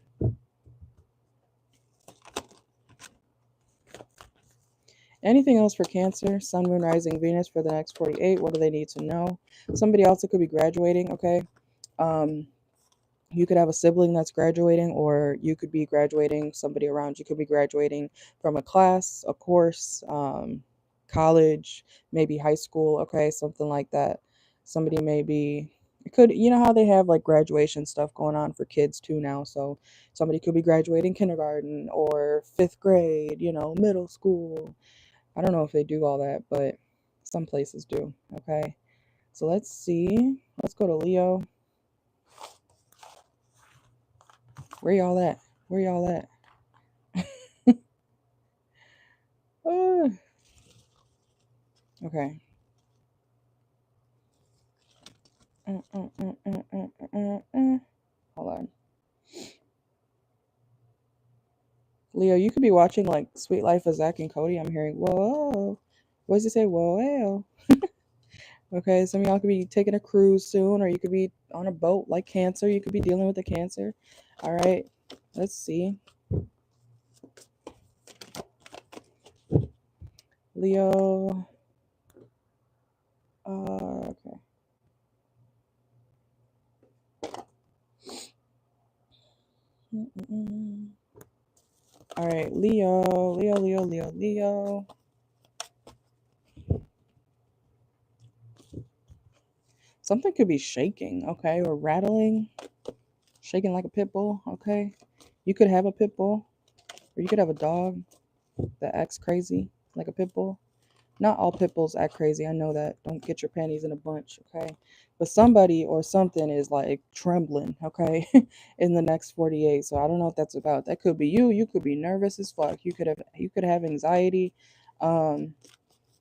Anything else for Cancer, Sun, Moon, Rising, Venus for the next 48? What do they need to know? Somebody else that could be graduating, okay? You could have a sibling that's graduating, or you could be graduating, somebody around you could be graduating from a class, a course, college, maybe high school, okay? Something like that. Somebody may be, it could, you know how they have like graduation stuff going on for kids too now. So somebody could be graduating kindergarten or fifth grade, middle school. I don't know if they do all that, but some places do. Okay. So let's see. Let's go to Leo. Where y'all at? Where y'all at? Uh, okay. Hold on. Leo, you could be watching like Sweet Life of Zach and Cody. I'm hearing, whoa. What does it say? Whoa. Okay, some of y'all could be taking a cruise soon, or you could be on a boat like Cancer. You could be dealing with a Cancer. All right, let's see. Leo. Okay. All right, Leo. Something could be shaking, okay, or rattling, shaking like a pit bull, okay? You could have a pit bull, or you could have a dog that acts crazy like a pit bull. Not all pit bulls act crazy. I know that. Don't get your panties in a bunch, okay? But somebody or something is like trembling, okay, in the next 48. So I don't know what that's about. That could be you. You could be nervous as fuck. You could have anxiety, um,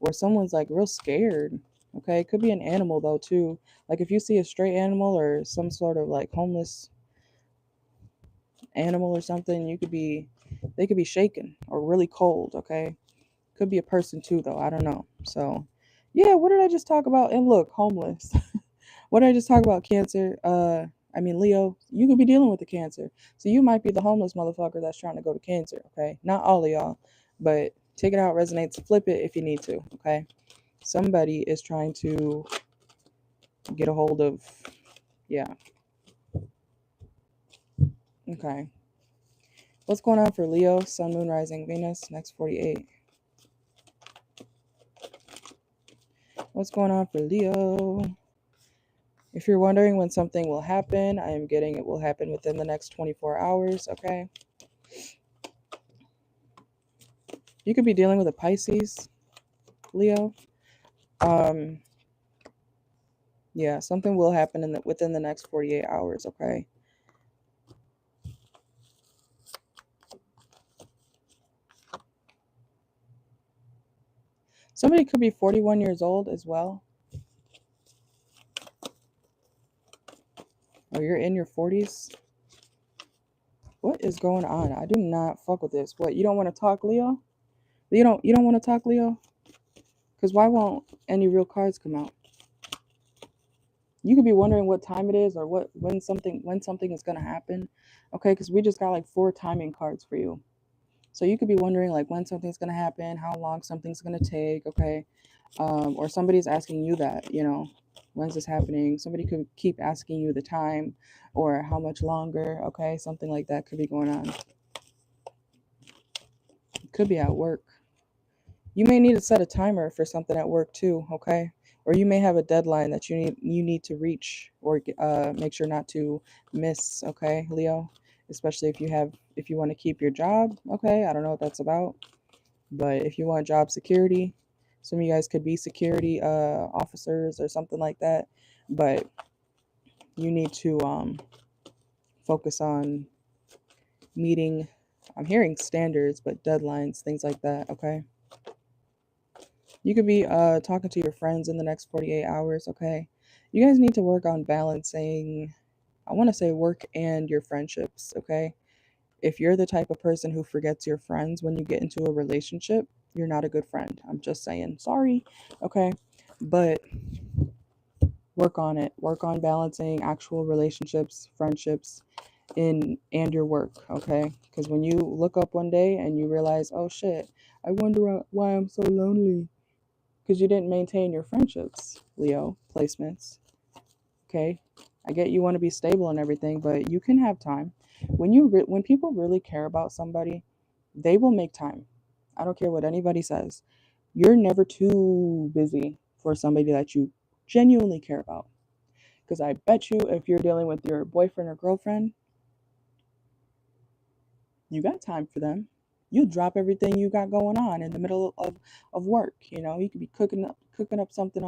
or someone's like real scared. Okay, it could be an animal though too. Like if you see a stray animal or some sort of like homeless animal or something, they could be shaken or really cold. Okay, could be a person too though. I don't know. So, yeah, what did I just talk about? And look, homeless. What did I just talk about? Cancer. I mean Leo. You could be dealing with the Cancer, so you might be the homeless motherfucker that's trying to go to Cancer. Okay, not all of y'all, but take it out, resonates, flip it if you need to. Okay, somebody is trying to get a hold of. Yeah. Okay. What's going on for Leo, Sun, Moon, Rising, Venus, next 48? What's going on for Leo? If you're wondering when something will happen, I am getting it will happen within the next 24 hours, okay? You could be dealing with a Pisces, Leo. Um, yeah, something will happen within the next 48 hours, okay? Somebody could be 41 years old as well. Or you're in your 40s. What is going on? I do not fuck with this. What, you don't want to talk, Leo? You don't want to talk, Leo? Because why won't any real cards come out? You could be wondering what time it is or when something is gonna happen. Okay, because we just got like 4 timing cards for you. So you could be wondering like when something's gonna happen, how long something's gonna take, okay? Or somebody's asking you that, When's this happening? Somebody could keep asking you the time or how much longer. Okay, something like that could be going on. It could be at work. You may need to set a timer for something at work too. Okay, or you may have a deadline that you need to reach or make sure not to miss. Okay, Leo, especially if you want to keep your job. Okay, I don't know what that's about, but if you want job security, some of you guys could be security officers or something like that, but you need to focus on meeting, I'm hearing standards, but deadlines, things like that. Okay, you could be talking to your friends in the next 48 hours. Okay, you guys need to work on balancing, I want to say, work and your friendships. Okay, if you're the type of person who forgets your friends when you get into a relationship, you're not a good friend. I'm just saying. Sorry. Okay, but work on it. Work on balancing actual relationships, friendships, and your work. Okay, because when you look up one day and you realize, oh shit, I wonder why I'm so lonely, because you didn't maintain your friendships. Leo placements. Okay, I get you want to be stable and everything, but you can have time. When people really care about somebody, they will make time. I don't care what anybody says. You're never too busy for somebody that you genuinely care about. Because I bet you, if you're dealing with your boyfriend or girlfriend, you got time for them. You drop everything you got going on in the middle of work. You could be cooking up something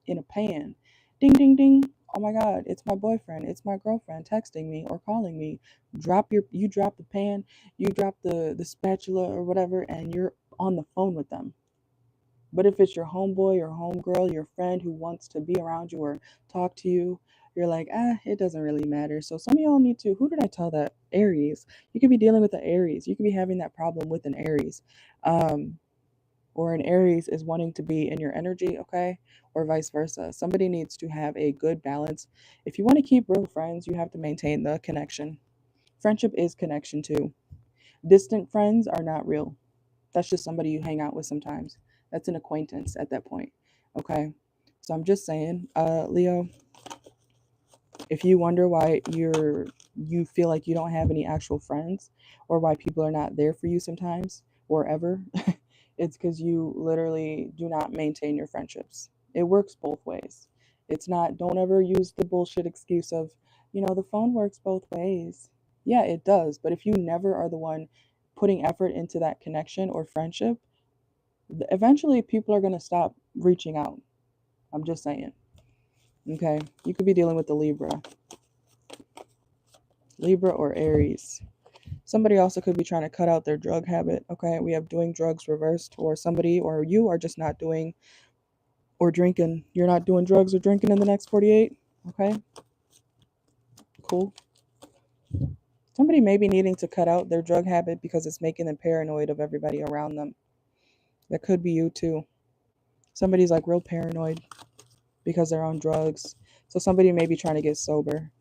in a pan. Ding ding ding. Oh my god, it's my boyfriend, it's my girlfriend texting me or calling me. You drop the pan, you drop the spatula or whatever, and you're on the phone with them. But if it's your homeboy or homegirl, your friend who wants to be around you or talk to you, you're like, it doesn't really matter. So some of y'all need to, who did I tell that? Aries. You could be dealing with the Aries. You could be having that problem with an Aries. Or an Aries is wanting to be in your energy, okay? Or vice versa. Somebody needs to have a good balance. If you want to keep real friends, you have to maintain the connection. Friendship is connection too. Distant friends are not real. That's just somebody you hang out with sometimes. That's an acquaintance at that point. Okay. So I'm just saying, Leo, if you wonder why you feel like you don't have any actual friends or why people are not there for you sometimes or ever, it's because you literally do not maintain your friendships. It works both ways. It's not, don't ever use the bullshit excuse of, the phone works both ways. Yeah, it does. But if you never are the one putting effort into that connection or friendship, eventually people are going to stop reaching out. I'm just saying. Okay. You could be dealing with the Libra or Aries. Somebody also could be trying to cut out their drug habit. Okay. We have doing drugs reversed, or somebody or you are just not doing or drinking. You're not doing drugs or drinking in the next 48. Okay. Cool. Somebody may be needing to cut out their drug habit because it's making them paranoid of everybody around them. That could be you too. Somebody's like real paranoid because they're on drugs. So somebody may be trying to get sober.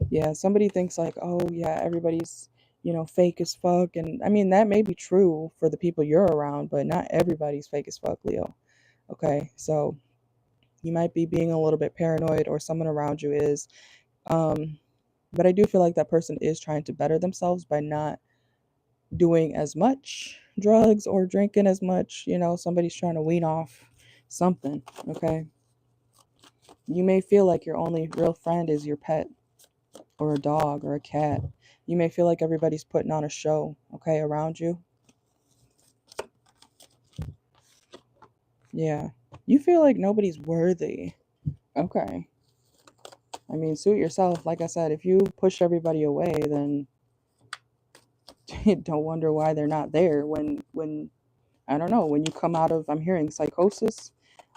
Yeah, somebody thinks like, oh yeah, everybody's, fake as fuck. And I mean, that may be true for the people you're around, but not everybody's fake as fuck, Leo. Okay, so you might be being a little bit paranoid, or someone around you is. But I do feel like that person is trying to better themselves by not doing as much drugs or drinking as much. Somebody's trying to wean off something. Okay, you may feel like your only real friend is your pet or a dog or a cat. You may feel like everybody's putting on a show, okay, around you. Yeah. You feel like nobody's worthy. Okay. I mean, suit yourself. Like I said, if you push everybody away, then don't wonder why they're not there when I don't know, when you come out of, I'm hearing psychosis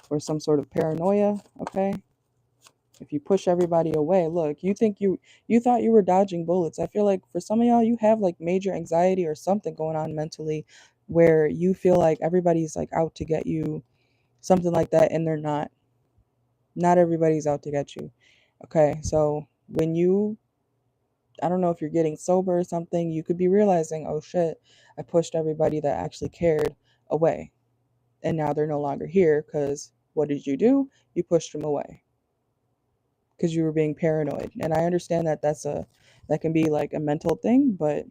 or some sort of paranoia, okay? If you push everybody away, look, you thought you were dodging bullets. I feel like for some of y'all, you have like major anxiety or something going on mentally where you feel like everybody's like out to get you, something like that, and they're not. Not everybody's out to get you. Okay, so I don't know if you're getting sober or something, you could be realizing, oh shit, I pushed everybody that actually cared away. And now they're no longer here because What did you do? You pushed him away because you were being paranoid. And I understand that that can be like a mental thing, but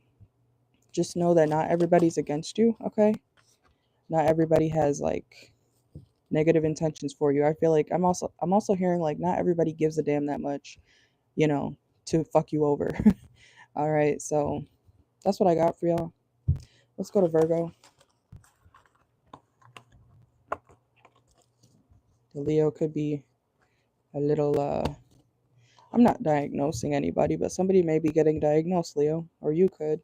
just know that not everybody's against you, okay? Not everybody has like negative intentions for you. I feel like I'm also hearing like not everybody gives a damn that much, you know, to fuck you over. All right, so that's what I got for y'all. Let's go to Virgo. The Leo could be a little I'm not diagnosing anybody, but somebody may be getting diagnosed, Leo, or you could.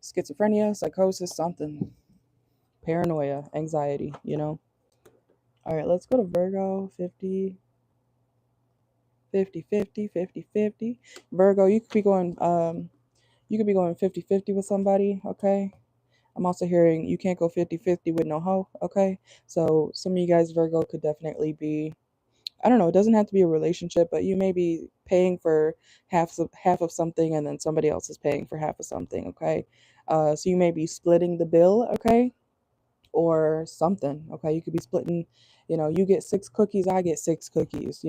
Schizophrenia, psychosis, something. Paranoia, anxiety, you know. All right, let's go to Virgo. 50 50 50 50 50. Virgo, you could be going 50-50 with somebody, okay? I'm also hearing you can't go 50-50 with no hoe, okay? So some of you guys, Virgo, could definitely be, I don't know, it doesn't have to be a relationship, but you may be paying for half of something and then somebody else is paying for half of something, okay? So you may be splitting the bill, okay? Or something, okay? You could be splitting, you get 6 cookies, I get 6 cookies,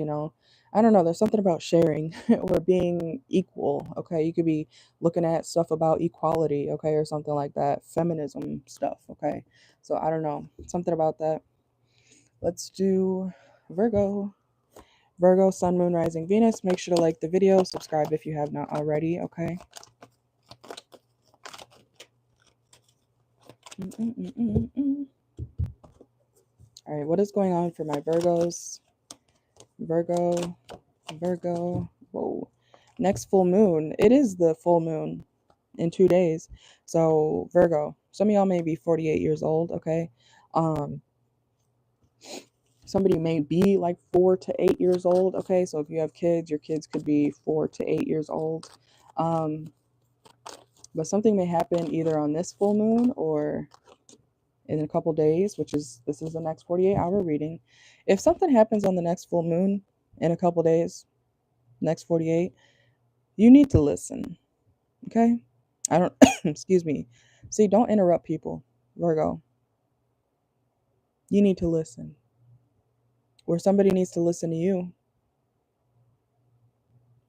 I don't know, there's something about sharing or being equal, okay? You could be looking at stuff about equality, okay, or something like that, feminism stuff, okay? So I don't know, something about that. Let's do Virgo. Virgo, Sun, Moon, Rising, Venus. Make sure to like the video, subscribe if you have not already, okay? All right, what is going on for my Virgos? Virgo, Virgo. Whoa. Next full moon. It is the full moon in 2 days. So, Virgo. Some of y'all may be 48 years old, okay? Um, Somebody may be like 4 to 8 years old, okay? So if you have kids, your kids could be 4 to 8 years old. But something may happen either on this full moon or in a couple days, this is the next 48-hour reading. If something happens on the next full moon in a couple days, next 48, you need to listen, okay? I don't, excuse me. See, don't interrupt people, Virgo. You need to listen. Or somebody needs to listen to you.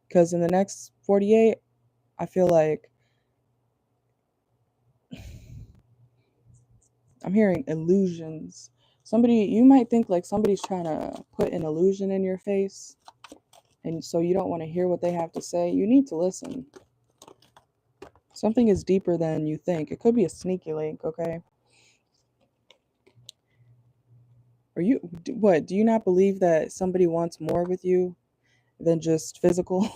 Because in the next 48, I feel like I'm hearing illusions. You might think like somebody's trying to put an illusion in your face. And so you don't want to hear what they have to say. You need to listen. Something is deeper than you think. It could be a sneaky link, okay? What? Do you not believe that somebody wants more with you than just physical?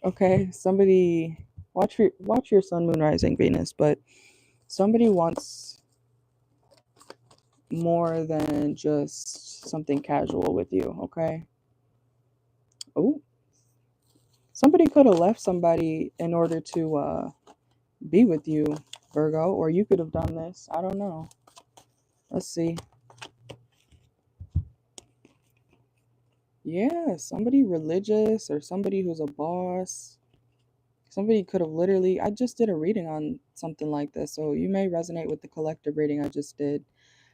Okay, somebody watch your sun, moon, rising, Venus, but somebody wants more than just something casual with you, okay? Oh, somebody could have left somebody in order to be with you, Virgo, or you could have done this. I don't know. Let's see. Yeah, somebody religious or somebody who's a boss. Somebody could have literally, I just did a reading on something like this, so you may resonate with the collective reading I just did.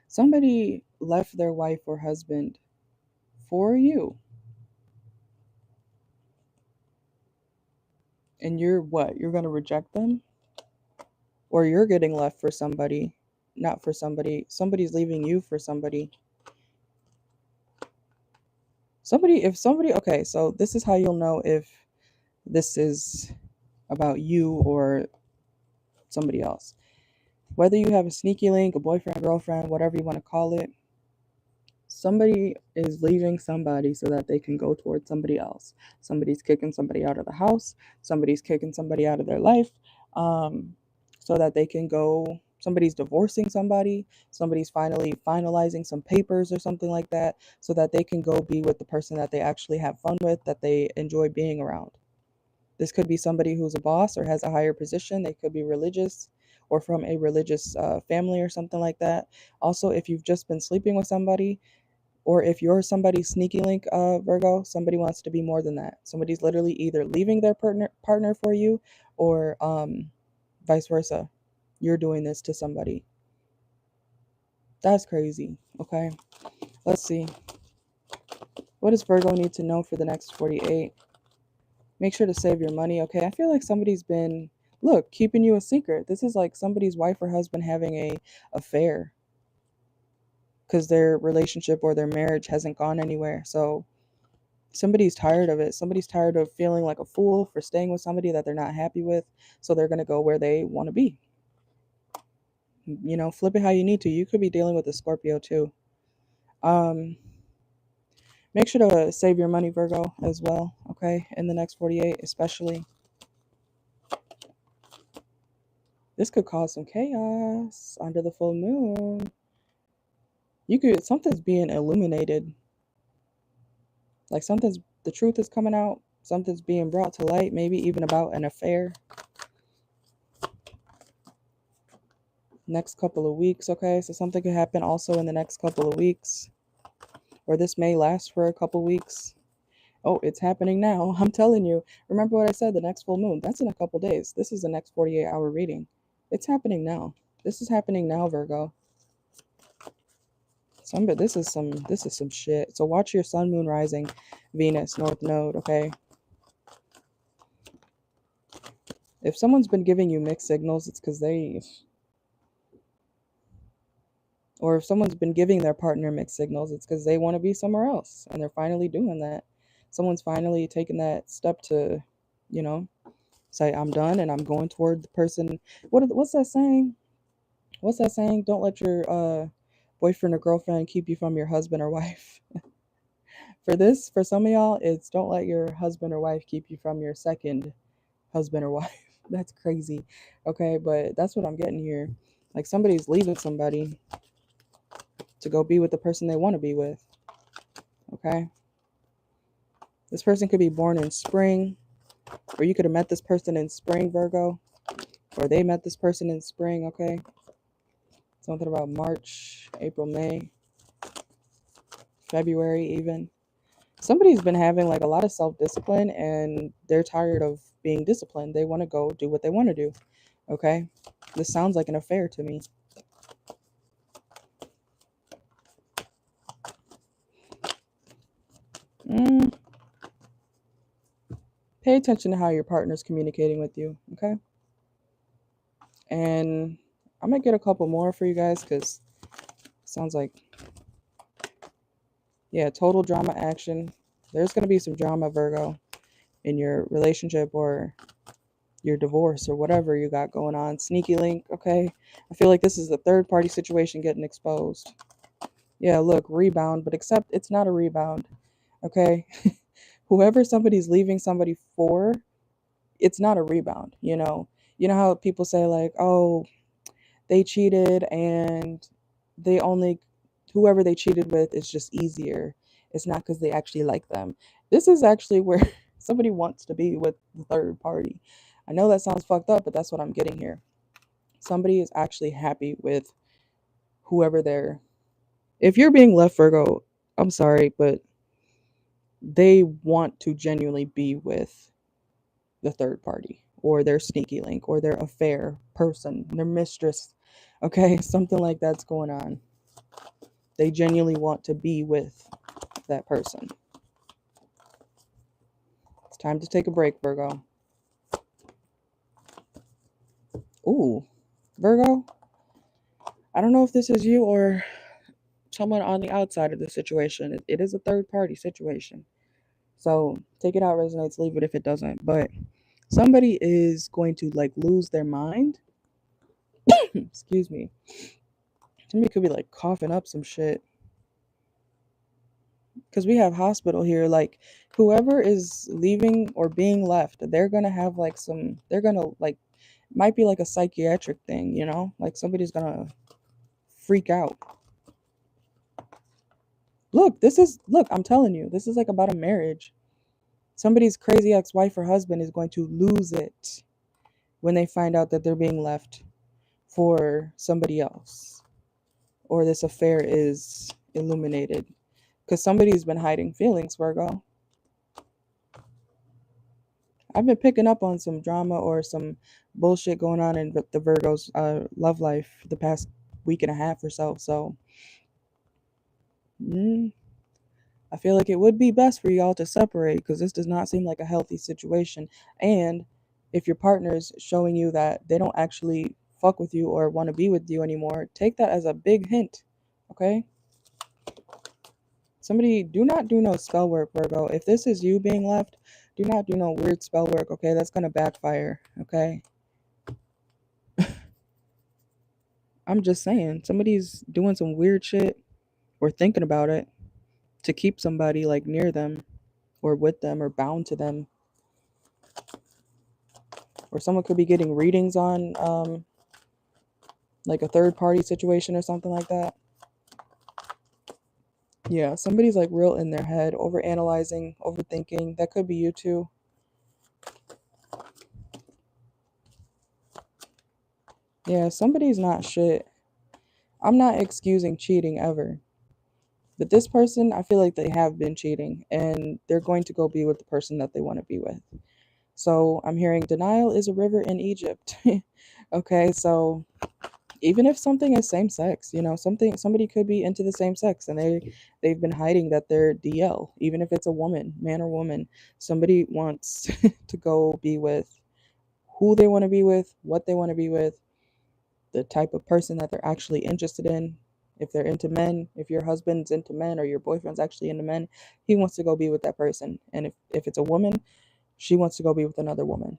Somebody left their wife or husband for you. And you're what? You're going to reject them? Or you're getting left for somebody, not for somebody. Somebody's leaving you for somebody. Okay, so this is how you'll know if this is about you or somebody else. Whether you have a sneaky link, a boyfriend, girlfriend, whatever you want to call it, somebody is leaving somebody so that they can go towards somebody else. Somebody's kicking somebody out of the house. Somebody's kicking somebody out of their life, so that they can go. Somebody's divorcing somebody. Somebody's finally finalizing some papers or something like that so that they can go be with the person that they actually have fun with, that they enjoy being around. This could be somebody who's a boss or has a higher position. They could be religious or from a religious family or something like that. Also, if you've just been sleeping with somebody, or if you're somebody's sneaky link, Virgo, somebody wants to be more than that. Somebody's literally either leaving their partner for you, or vice versa. You're doing this to somebody. That's crazy. Okay, Let's see. What does Virgo need to know for the next 48? Make sure to save your money, okay? I feel like somebody's been, look, keeping you a secret. This is like somebody's wife or husband having a affair because their relationship or their marriage hasn't gone anywhere. So somebody's tired of it. Somebody's tired of feeling like a fool for staying with somebody that they're not happy with. So they're going to go where they want to be. You know, flip it how you need to. You could be dealing with a Scorpio too. Make sure to save your money, Virgo, as well, okay? In the next 48, especially. This could cause some chaos under the full moon. Something's being illuminated. Like the truth is coming out. Something's being brought to light, maybe even about an affair. Next couple of weeks, okay? So something could happen also in the next couple of weeks. Or this may last for a couple weeks. Oh, it's happening now. I'm telling you. Remember what I said, the next full moon. That's in a couple days. This is the next 48-hour reading. It's happening now. This is happening now, Virgo. This is some shit. So watch your sun, moon, rising, Venus, North Node, okay? If someone's been giving you mixed signals, it's because or if someone's been giving their partner mixed signals, it's because they want to be somewhere else and they're finally doing that. Someone's finally taken that step to, you know, say, I'm done and I'm going toward the person. What's that saying? What's that saying? Don't let your boyfriend or girlfriend keep you from your husband or wife. For some of y'all, it's don't let your husband or wife keep you from your second husband or wife. That's crazy. Okay, but that's what I'm getting here. Like somebody's leaving somebody to go be with the person they want to be with. Okay? This person could be born in spring, or you could have met this person in spring, Virgo, or they met this person in spring, okay? Something about March, April, May, February even. Somebody's been having like a lot of self-discipline and they're tired of being disciplined. They want to go do what they want to do. Okay? This sounds like an affair to me. Pay attention to how your partner's communicating with you, okay? And I'm going to get a couple more for you guys because it sounds like, yeah, total drama action. There's going to be some drama, Virgo, in your relationship or your divorce or whatever you got going on. Sneaky link, okay? I feel like this is the third party situation getting exposed. Yeah, look, rebound, but except it's not a rebound, okay? Whoever somebody's leaving somebody for, it's not a rebound, you know? You know how people say, like, oh, they cheated and they only, whoever they cheated with is just easier. It's not because they actually like them. This is actually where somebody wants to be with the third party. I know that sounds fucked up, but that's what I'm getting here. Somebody is actually happy with whoever they're. If you're being left, Virgo, I'm sorry, but they want to genuinely be with the third party or their sneaky link or their affair person, their mistress. Okay, something like that's going on. They genuinely want to be with that person. It's time to take a break, Virgo. Ooh, Virgo, I don't know if this is you or someone on the outside of the situation. It is a third party situation. So take it out, resonates, leave it if it doesn't. But somebody is going to like lose their mind. Excuse me. Somebody could be like coughing up some shit. Because we have hospital here. Like whoever is leaving or being left, they're going to have like they're going to like, might be like a psychiatric thing, you know? Like somebody's going to freak out. Look, I'm telling you, this is like about a marriage. Somebody's crazy ex-wife or husband is going to lose it when they find out that they're being left for somebody else or this affair is illuminated because somebody's been hiding feelings, Virgo. I've been picking up on some drama or some bullshit going on in the Virgo's love life the past week and a half or so. So I feel like it would be best for y'all to separate because this does not seem like a healthy situation. And if your partner is showing you that they don't actually fuck with you or want to be with you anymore, take that as a big hint. Okay? Somebody, do not do no spell work, Virgo. If this is you being left, do not do no weird spell work, okay? That's gonna backfire, okay? I'm just saying, somebody's doing some weird shit or thinking about it to keep somebody like near them or with them or bound to them. Or someone could be getting readings on like a third party situation or something like that. Yeah, somebody's like real in their head, over analyzing, overthinking. That could be you too. Yeah, somebody's not shit. I'm not excusing cheating ever. But this person, I feel like they have been cheating and they're going to go be with the person that they want to be with. So I'm hearing denial is a river in Egypt. Okay, so even if something is same sex, somebody could be into the same sex and they've been hiding that they're DL, even if it's a woman, man or woman. Somebody wants to go be with who they want to be with, what they want to be with, the type of person that they're actually interested in. If they're into men, if your husband's into men or your boyfriend's actually into men, he wants to go be with that person. And if it's a woman, she wants to go be with another woman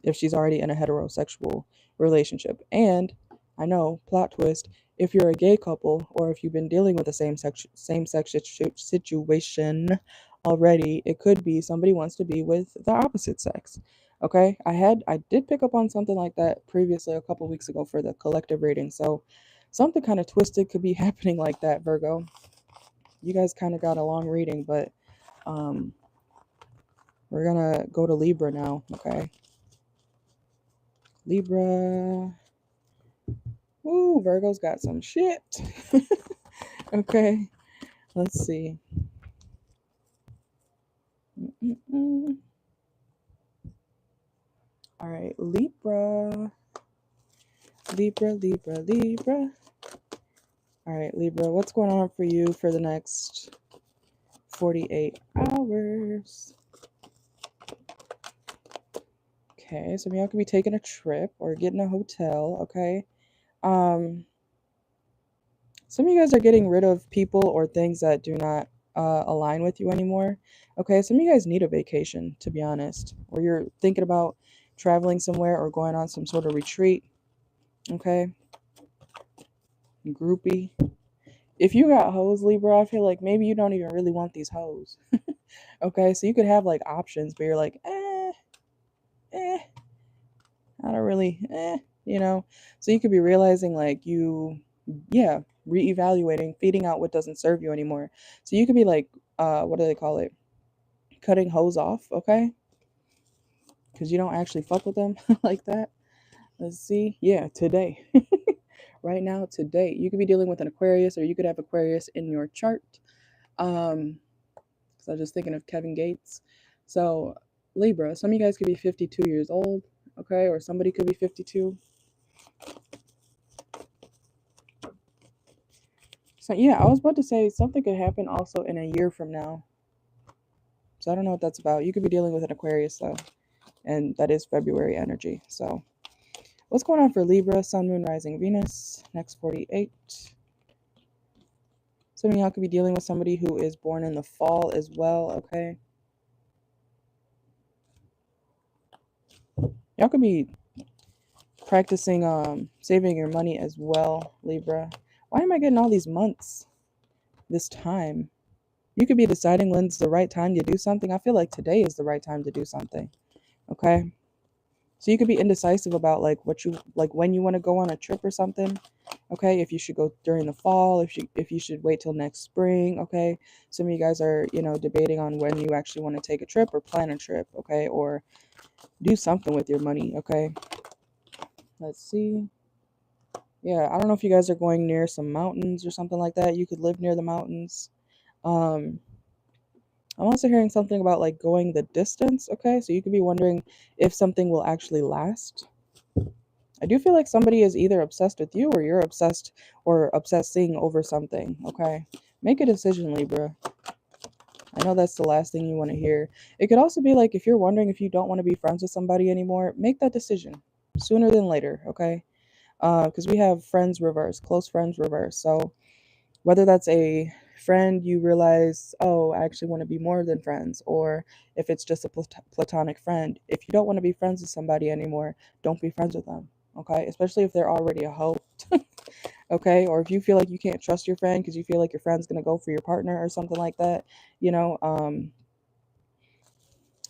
if she's already in a heterosexual relationship. And I know, plot twist, if you're a gay couple or if you've been dealing with a same sex situation already, it could be somebody wants to be with the opposite sex. Okay? I did pick up on something like that previously a couple weeks ago for the collective reading. So something kind of twisted could be happening like that, Virgo. You guys kind of got a long reading, but um we're gonna go to Libra now, okay? Libra. Ooh, Virgo's got some shit. Okay, let's see. Mm-mm-mm. All right, Libra. Libra, Libra, Libra. All right, Libra, what's going on for you for the next 48 hours? Okay, some of y'all could be taking a trip or getting a hotel, okay? Um, some of you guys are getting rid of people or things that do not align with you anymore. Okay, some of you guys need a vacation, to be honest, or you're thinking about traveling somewhere or going on some sort of retreat. Okay, groupie. If you got hoes, Libra, I feel like maybe you don't even really want these hoes. Okay, so you could have like options, but you're like, eh, I don't really, you know. So you could be realizing like yeah, reevaluating, feeding out what doesn't serve you anymore. So you could be like, what do they call it? Cutting hoes off, okay? Because you don't actually fuck with them like that. Let's see. Yeah, today. Right now, today. You could be dealing with an Aquarius or you could have Aquarius in your chart. So I was just thinking of Kevin Gates. So Libra, some of you guys could be 52 years old, okay? Or somebody could be 52. So yeah, I was about to say something could happen also in a year from now. So I don't know what that's about. You could be dealing with an Aquarius though, and that is February energy. So what's going on for Libra, Sun, Moon, Rising, Venus, next 48? Some of y'all could be dealing with somebody who is born in the fall as well, okay? Y'all could be practicing saving your money as well, Libra. Why am I getting all these months this time? You could be deciding when's the right time to do something. I feel like today is the right time to do something, okay? So you could be indecisive about like what you like when you want to go on a trip or something. Okay, if you should go during the fall, if you should wait till next spring, okay? Some of you guys are, debating on when you actually want to take a trip or plan a trip, okay? Or do something with your money, okay? Let's see. Yeah, I don't know if you guys are going near some mountains or something like that. You could live near the mountains. Um I'm also hearing something about like going the distance, okay? So you could be wondering if something will actually last. I do feel like somebody is either obsessed with you or you're obsessed or obsessing over something, okay? Make a decision, Libra. I know that's the last thing you want to hear. It could also be like if you're wondering if you don't want to be friends with somebody anymore, make that decision sooner than later, okay? Because we have friends reverse, close friends reverse. So whether that's a friend you realize, oh, I actually want to be more than friends, or if it's just a platonic friend, if you don't want to be friends with somebody anymore, don't be friends with them, okay? Especially if they're already a hoe, okay? Or if you feel like you can't trust your friend because you feel like your friend's gonna go for your partner or something like that, you know.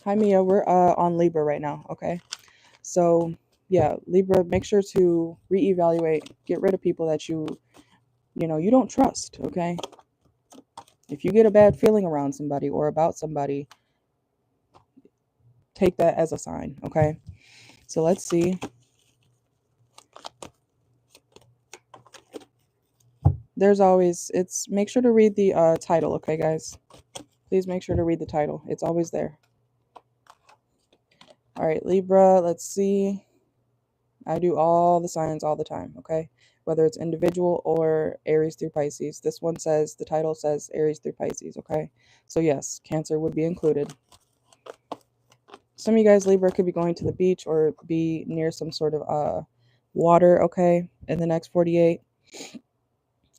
Hi Mia, we're on Libra right now, okay? So yeah, Libra, make sure to reevaluate, get rid of people that you don't trust, okay? If you get a bad feeling around somebody or about somebody, take that as a sign, okay? So let's see. There's always, it's, make sure to read the title, okay, guys? Please make sure to read the title. It's always there. All right, Libra, let's see. I do all the signs all the time, okay? Whether it's individual or Aries through Pisces. This one says, the title says Aries through Pisces, okay? So yes, Cancer would be included. Some of you guys, Libra, could be going to the beach or be near some sort of water, okay, in the next 48.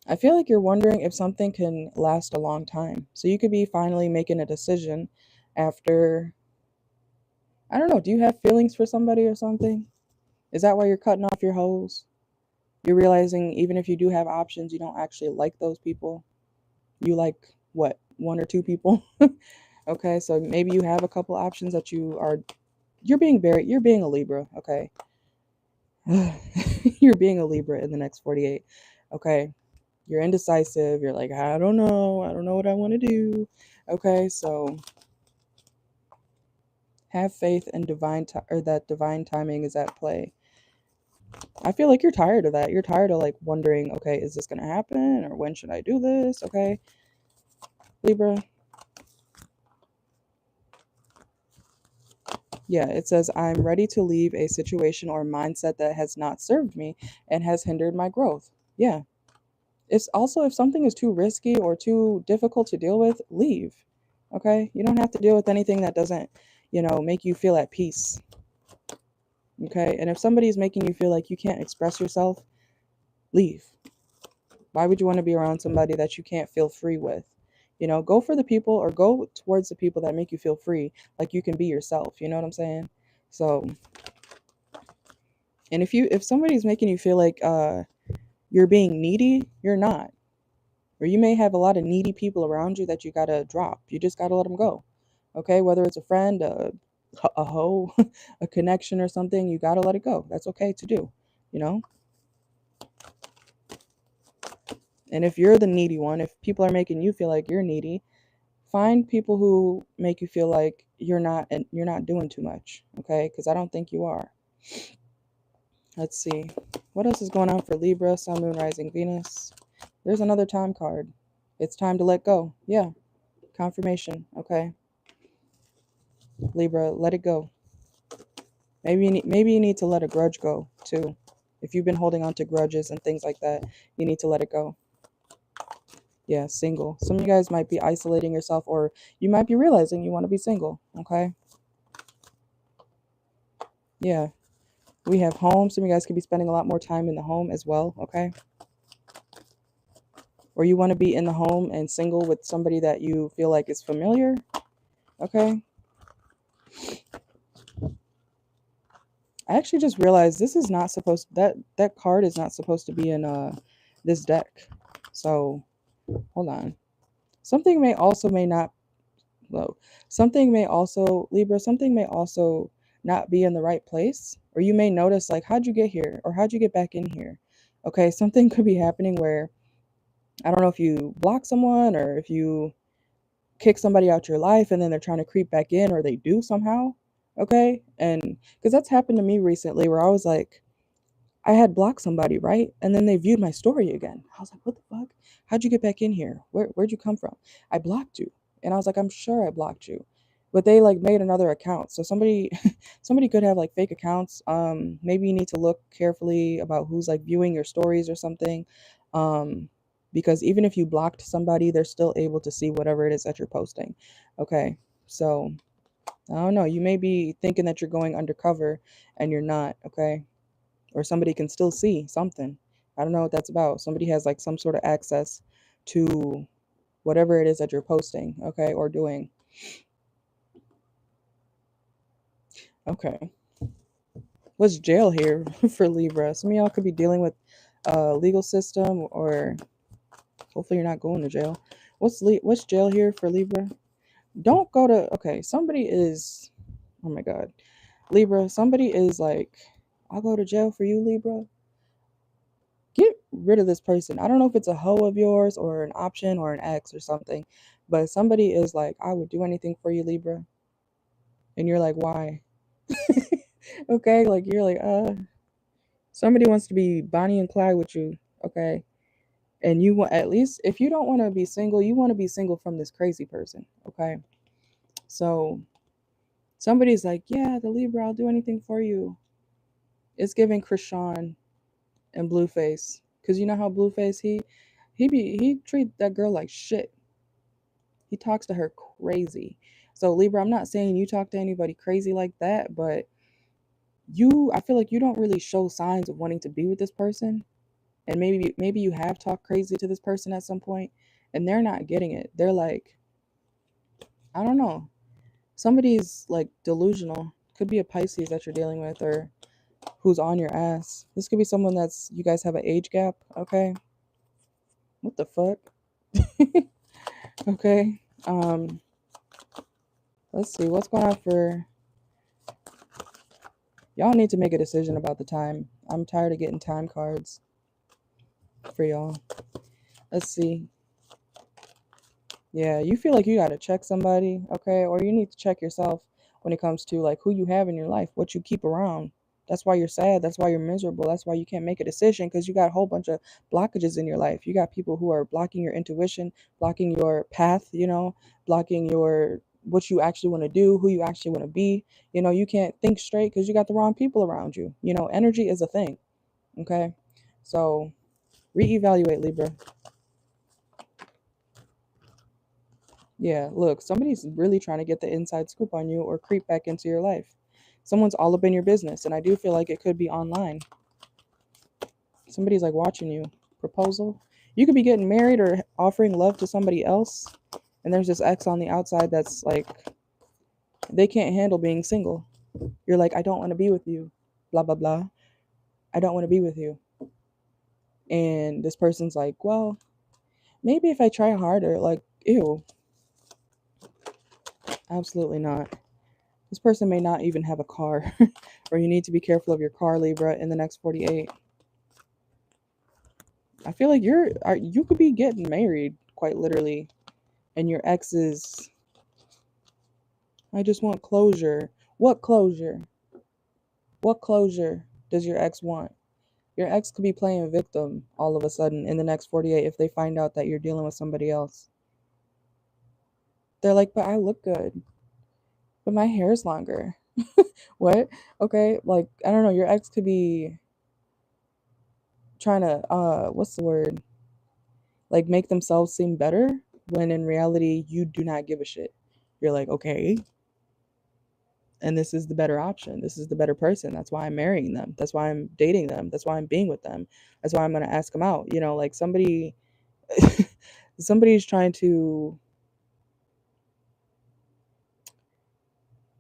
I feel like you're wondering if something can last a long time. So you could be finally making a decision after, I don't know, do you have feelings for somebody or something? Is that why you're cutting off your hoes? You're realizing even if you do have options, you don't actually like those people. You like what, one or two people? Okay, so maybe you have a couple options that you're being a Libra, okay? You're being a Libra in the next 48. Okay. You're indecisive. You're like, I don't know. I don't know what I want to do. Okay, so have faith in that divine timing is at play. I feel like you're tired of that. You're tired of like wondering, okay, is this going to happen or when should I do this? Okay. Libra. Yeah, it says I'm ready to leave a situation or mindset that has not served me and has hindered my growth. Yeah. It's also if something is too risky or too difficult to deal with, leave. Okay? You don't have to deal with anything that doesn't, make you feel at peace. Okay? And if somebody's making you feel like you can't express yourself, leave. Why would you want to be around somebody that you can't feel free with? Go for the people or go towards the people that make you feel free, like you can be yourself. You know what I'm saying? So, and if somebody's making you feel like you're being needy, you're not. Or you may have a lot of needy people around you that you gotta drop. You just gotta let them go. Okay, whether it's a friend, a hoe, a connection, or something, you gotta let it go. That's okay to do, you know. And if you're the needy one, if people are making you feel like you're needy, find people who make you feel like you're not and you're not doing too much. Okay, because I don't think you are. Let's see, what else is going on for Libra, Sun, Moon, Rising, Venus. There's another time card. It's time to let go. Yeah, confirmation. Okay. Libra, let it go. Maybe you need to let a grudge go too. If you've been holding on to grudges and things like that, you need to let it go. Yeah, single. Some of you guys might be isolating yourself or you might be realizing you want to be single, okay? Yeah. We have home. Some of you guys could be spending a lot more time in the home as well, okay? Or you want to be in the home and single with somebody that you feel like is familiar, okay? I actually just realized this is not supposed that card is not supposed to be in this deck. So, hold on. Something may also may not low. Something may also Libra, something may also not be in the right place or you may notice like how'd you get here or how'd you get back in here? Okay, something could be happening where I don't know if you block someone or if you kick somebody out your life and then they're trying to creep back in or they do somehow. Okay? And cuz that's happened to me recently where I was like I had blocked somebody, right? And then they viewed my story again. I was like, what the fuck? How'd you get back in here? Where'd you come from? I blocked you. And I was like, I'm sure I blocked you. But they like made another account. So somebody somebody could have like fake accounts. Maybe you need to look carefully about who's like viewing your stories or something. Um, because even if you blocked somebody, they're still able to see whatever it is that you're posting. Okay, so I don't know. You may be thinking that you're going undercover and you're not, okay? Or somebody can still see something. I don't know what that's about. Somebody has like some sort of access to whatever it is that you're posting, okay, or doing. Okay. What's jail here for Libra? Some of y'all could be dealing with legal system, or hopefully you're not going to jail. What's jail here for Libra? Don't go to, okay, somebody is, oh my God. Libra, somebody is like, I'll go to jail for you, Libra. Get rid of this person. I don't know if it's a hoe of yours or an option or an ex or something, but somebody is like, I would do anything for you, Libra. And you're like, why? Okay, like you're like, somebody wants to be Bonnie and Clyde with you, okay? And you want, at least if you don't want to be single, you want to be single from this crazy person, okay? So somebody's like, yeah, the Libra, I'll do anything for you. It's giving Krishan and Blueface, because you know how Blueface he treat that girl like shit. He talks to her crazy. So Libra, I'm not saying you talk to anybody crazy like that, but I feel like you don't really show signs of wanting to be with this person. And maybe you have talked crazy to this person at some point and they're not getting it. They're like, I don't know. Somebody's like delusional. Could be a Pisces that you're dealing with, or who's on your ass. This could be someone that's, you guys have an age gap, okay? What the fuck? Okay. Let's see what's going on for y'all. Need to make a decision about the time. I'm tired of getting time cards for y'all. Let's see. Yeah, you feel like you got to check somebody, okay? Or you need to check yourself when it comes to like who you have in your life, what you keep around. That's why you're sad. That's why you're miserable. That's why you can't make a decision, because you got a whole bunch of blockages in your life. You got people who are blocking your intuition, blocking your path, blocking your what you actually want to do, who you actually want to be. You can't think straight because you got the wrong people around you. Energy is a thing, okay? So reevaluate, Libra. Yeah, look, somebody's really trying to get the inside scoop on you or creep back into your life. Someone's all up in your business, and I do feel like it could be online. Somebody's like watching you. Proposal. You could be getting married or offering love to somebody else, and there's this ex on the outside that's like, they can't handle being single. You're like, I don't want to be with you. Blah, blah, blah. I don't want to be with you. And this person's like, well, maybe if I try harder, like, ew. Absolutely not. This person may not even have a car, or you need to be careful of your car, Libra, in the next 48. I feel like you could be getting married, quite literally, and your ex is, I just want closure. What closure? What closure does your ex want? Your ex could be playing victim all of a sudden in the next 48 if they find out that you're dealing with somebody else. They're like, but I look good, but my hair is longer. What? Okay, like, I don't know, your ex could be trying to what's the word, like make themselves seem better, when in reality you do not give a shit. You're like, okay, and this is the better option, this is the better person, that's why I'm marrying them, that's why I'm dating them, that's why I'm being with them, that's why I'm going to ask them out. Like somebody's trying to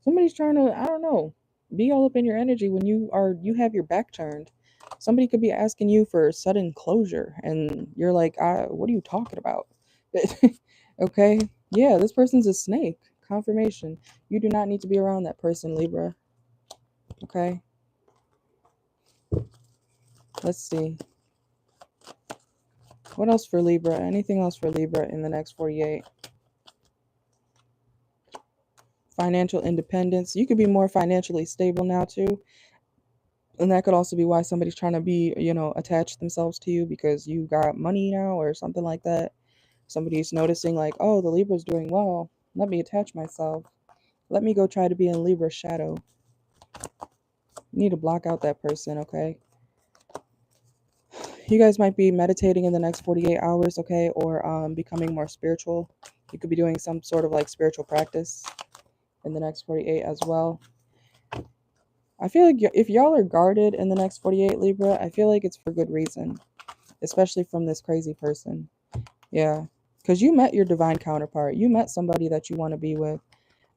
somebody's trying to, I don't know, be all up in your energy when you have your back turned. Somebody could be asking you for sudden closure and you're like, what are you talking about? Okay, yeah, this person's a snake. Confirmation. You do not need to be around that person, Libra. Okay, let's see what else for Libra. Anything else for Libra in the next 48? Financial independence. You could be more financially stable now too, and that could also be why somebody's trying to be, attach themselves to you because you got money now or something like that. Somebody's noticing like, oh, the Libra's doing well, let me attach myself, let me go try to be in Libra's shadow. You need to block out that person, okay? You guys might be meditating in the next 48 hours, okay, or becoming more spiritual. You could be doing some sort of like spiritual practice in the next 48 as well. I feel like if y'all are guarded in the next 48, Libra, I feel like it's for good reason, especially from this crazy person. Yeah, because you met your divine counterpart. You met somebody that you want to be with,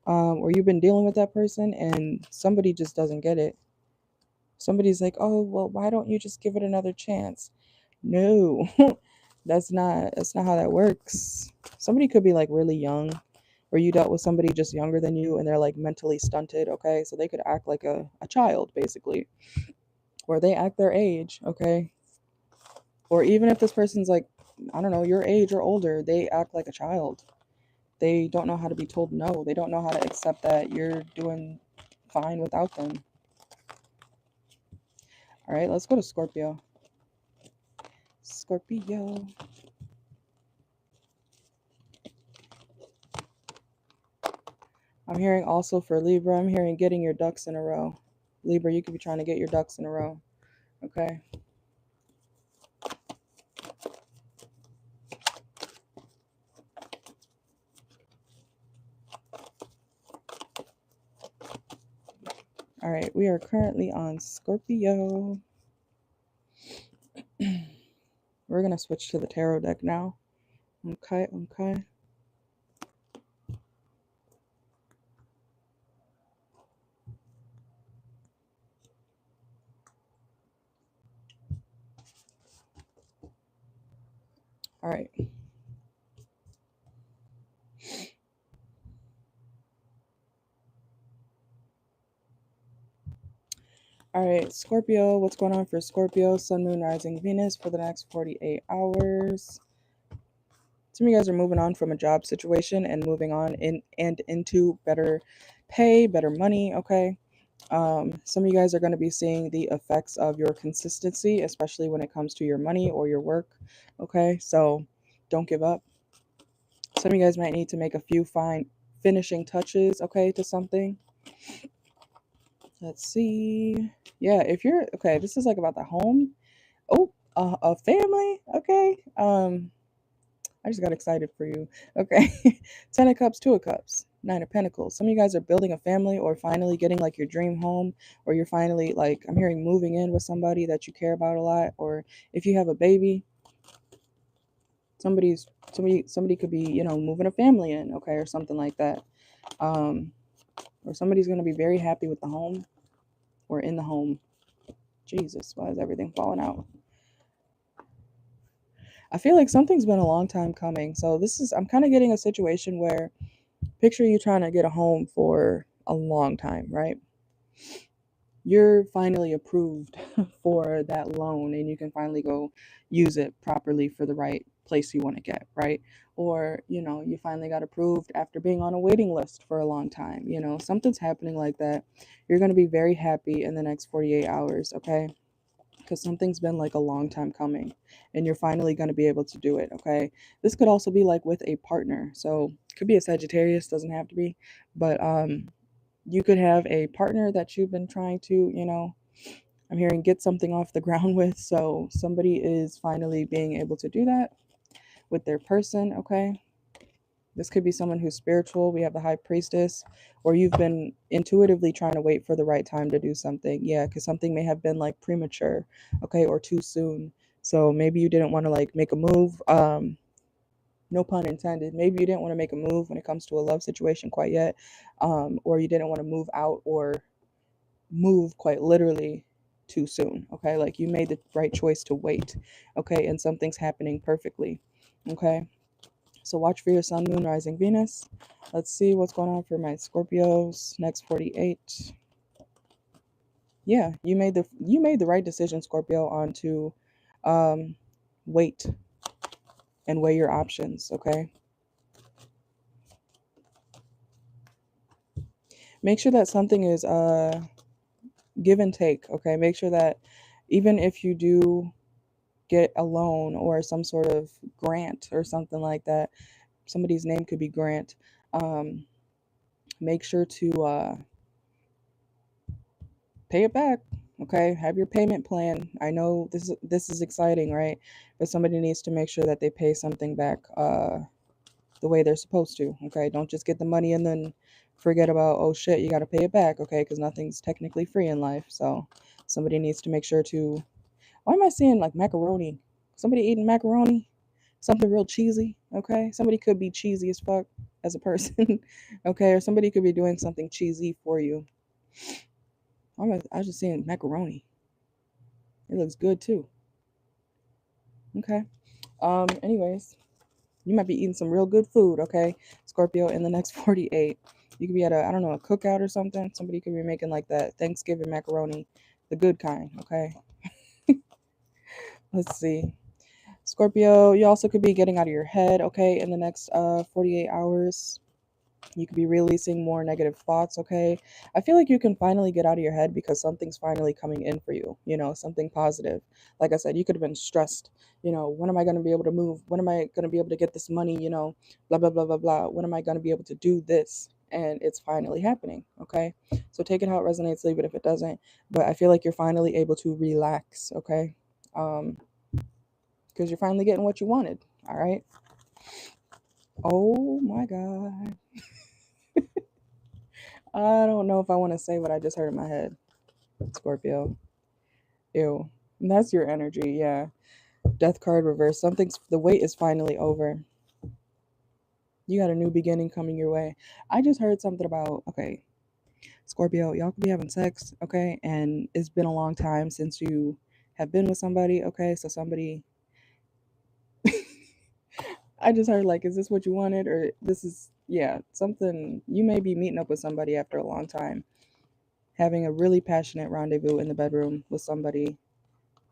or you've been dealing with that person, and somebody just doesn't get it. Somebody's like, "Oh, well, why don't you just give it another chance?" No, that's not how that works. Somebody could be like really young, or you dealt with somebody just younger than you, and they're like mentally stunted. Okay, so they could act like a child basically, or they act their age. Okay, or even if this person's like, I don't know, your age or older, they act like a child. They don't know how to be told no. They don't know how to accept that you're doing fine without them. All right, let's go to Scorpio. Scorpio. I'm hearing also for Libra, I'm hearing getting your ducks in a row. Libra, you could be trying to get your ducks in a row. Okay. All right, we are currently on Scorpio. We're going to switch to the tarot deck now. Okay, okay. All right. All right, Scorpio, what's going on for Scorpio? Sun, Moon, Rising, Venus for the next 48 hours. Some of you guys are moving on from a job situation and moving on into better pay, better money, okay? Some of you guys are going to be seeing the effects of your consistency, especially when it comes to your money or your work, okay? So don't give up. Some of you guys might need to make a few fine finishing touches, okay, to something. Let's see. Yeah, if you're okay, this is like about the home. Oh, a family, okay. I just got excited for you. Okay. 10 of Cups, 2 of Cups, 9 of Pentacles. Some of you guys are building a family or finally getting like your dream home, or you're finally like, I'm hearing moving in with somebody that you care about a lot, or if you have a baby, somebody could be, moving a family in, okay, or something like that. Or somebody's going to be very happy with the home or in the home. Jesus, why is everything falling out? I feel like something's been a long time coming. So I'm kind of getting a situation where picture you trying to get a home for a long time, right? You're finally approved for that loan and you can finally go use it properly for the right place you want to get, right? Or, you finally got approved after being on a waiting list for a long time. Something's happening like that. You're going to be very happy in the next 48 hours, okay? Because something's been like a long time coming and you're finally going to be able to do it, okay? This could also be like with a partner. So it could be a Sagittarius, doesn't have to be, but you could have a partner that you've been trying to, I'm hearing get something off the ground with. So somebody is finally being able to do that with their person, okay? This could be someone who's spiritual. We have the High Priestess, or you've been intuitively trying to wait for the right time to do something. Yeah, because something may have been like premature, okay, or too soon. So maybe you didn't want to like make a move. No pun intended. Maybe you didn't want to make a move when it comes to a love situation quite yet, or you didn't want to move out or move quite literally too soon. Okay, like you made the right choice to wait. Okay, and something's happening perfectly. Okay. So watch for your sun, moon, rising, Venus. Let's see what's going on for my Scorpios next 48. Yeah, you made the right decision, Scorpio, on to wait and weigh your options, okay? Make sure that something is give and take, okay? Make sure that even if you do get a loan or some sort of grant or something like that, somebody's name could be Grant. Make sure to pay it back. Okay, have your payment plan. I know this is exciting, right? But somebody needs to make sure that they pay something back the way they're supposed to. Okay, don't just get the money and then forget about, oh shit, you got to pay it back. Okay, because nothing's technically free in life. So somebody needs to make sure to. Why am I seeing like macaroni? Somebody eating macaroni? Something real cheesy. Okay, somebody could be cheesy as fuck as a person. Okay, or somebody could be doing something cheesy for you. I was just seeing macaroni. It looks good too. Okay. Anyways, you might be eating some real good food, okay, Scorpio, in the next 48. You could be at a, I don't know, a cookout or something. Somebody could be making like that Thanksgiving macaroni, the good kind, okay? Let's see. Scorpio, you also could be getting out of your head, okay, in the next 48 hours. You could be releasing more negative thoughts, okay? I feel like you can finally get out of your head because something's finally coming in for you, something positive. Like I said, you could have been stressed, when am I going to be able to move? When am I going to be able to get this money, blah, blah, blah, blah, blah. When am I going to be able to do this? And it's finally happening, okay? So take it how it resonates, leave it if it doesn't. But I feel like you're finally able to relax, okay? Because you're finally getting what you wanted, all right? Oh my God. I don't know if I want to say what I just heard in my head, Scorpio. Ew. And that's your energy, yeah. Death card reverse. The wait is finally over. You got a new beginning coming your way. I just heard something about, okay, Scorpio, y'all could be having sex, okay? And it's been a long time since you have been with somebody, okay? So somebody, I just heard, like, is this what you wanted? Or this is, yeah, something, you may be meeting up with somebody after a long time, having a really passionate rendezvous in the bedroom with somebody.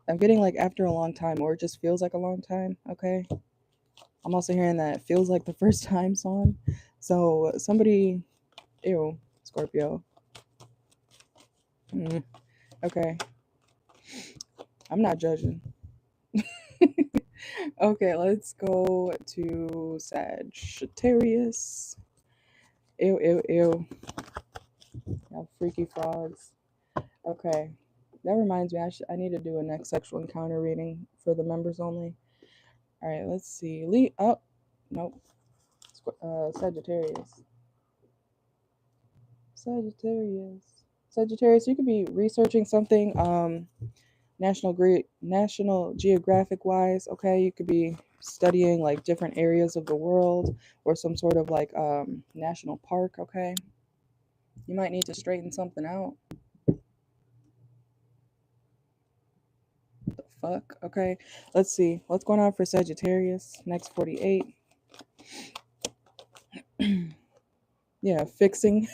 I'm getting like after a long time, or it just feels like a long time, okay? I'm also hearing that feels like the first time song. So somebody, ew, Scorpio. Mm, okay, I'm not judging. Okay, let's go to Sagittarius. Ew, ew, ew. Y'all freaky frogs. Okay, that reminds me, I need to do a next sexual encounter reading for the members only. All right, let's see. Oh, nope. Sagittarius. Sagittarius. Sagittarius, you could be researching something National Geographic wise, okay? You could be studying like different areas of the world or some sort of like national park, okay? You might need to straighten something out. The fuck? Okay. Let's see. What's going on for Sagittarius next 48? Yeah, fixing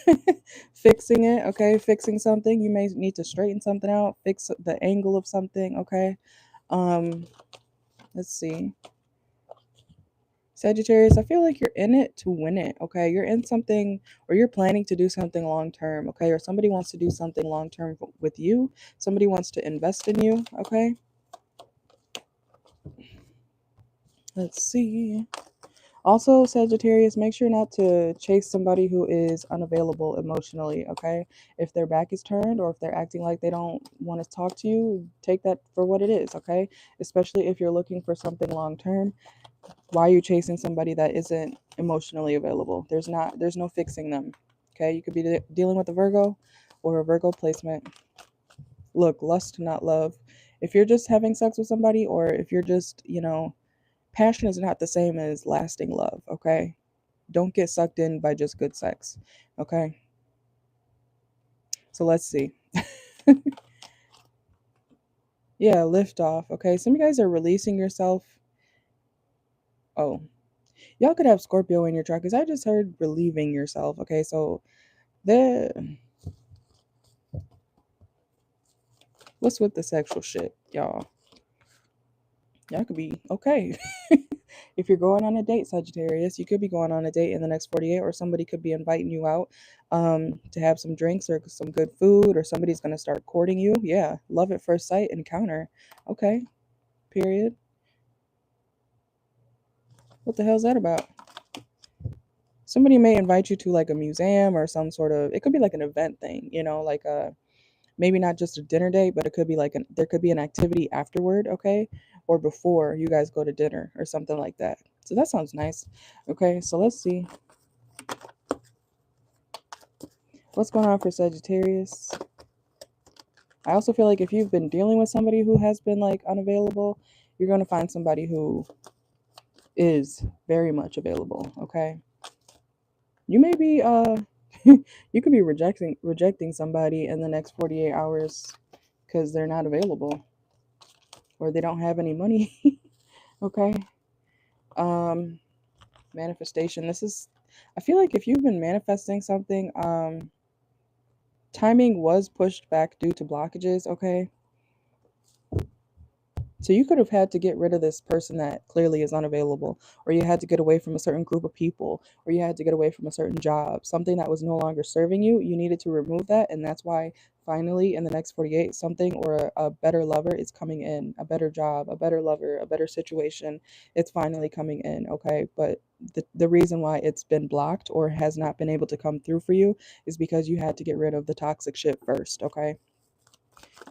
fixing it, okay? Fixing something. You may need to straighten something out, fix the angle of something, okay? Um let's see. Sagittarius, I feel like you're in it to win it, okay? You're in something, or you're planning to do something long term, okay? Or somebody wants to do something long term with you. Somebody wants to invest in you, okay? Let's see. Also, Sagittarius, make sure not to chase somebody who is unavailable emotionally, okay? If their back is turned or if they're acting like they don't want to talk to you, take that for what it is, okay? Especially if you're looking for something long term. Why are you chasing somebody that isn't emotionally available? There's no fixing them, okay? You could be dealing with a Virgo or a Virgo placement. Look, lust, not love. If you're just having sex with somebody, or if you're just, passion is not the same as lasting love, okay? Don't get sucked in by just good sex, okay? So let's see. Yeah, lift off, okay? Some of you guys are releasing yourself. Oh, y'all could have Scorpio in your chart because I just heard relieving yourself, okay? So the what's with the sexual shit, y'all? Y'all could be okay. If you're going on a date, Sagittarius, you could be going on a date in the next 48, or somebody could be inviting you out to have some drinks or some good food, or somebody's going to start courting you. Yeah, love at first sight encounter. Okay, period. What the hell's that about? Somebody may invite you to like a museum or some sort of, it could be like an event thing, like a Maybe not just a dinner date, but it could be like there could be an activity afterward, okay? Or before you guys go to dinner or something like that. So that sounds nice. Okay, so let's see. What's going on for Sagittarius? I also feel like if you've been dealing with somebody who has been like unavailable, you're going to find somebody who is very much available, okay? You may be you could be rejecting somebody in the next 48 hours cuz they're not available or they don't have any money. Okay? Um Manifestation. This is, I feel like if you've been manifesting something, timing was pushed back due to blockages, okay? So you could have had to get rid of this person that clearly is unavailable, or you had to get away from a certain group of people, or you had to get away from a certain job, something that was no longer serving you. You needed to remove that, and that's why finally in the next 48, something or a better lover is coming in, a better job, a better lover, a better situation. It's finally coming in, okay? But the reason why it's been blocked or has not been able to come through for you is because you had to get rid of the toxic shit first, okay?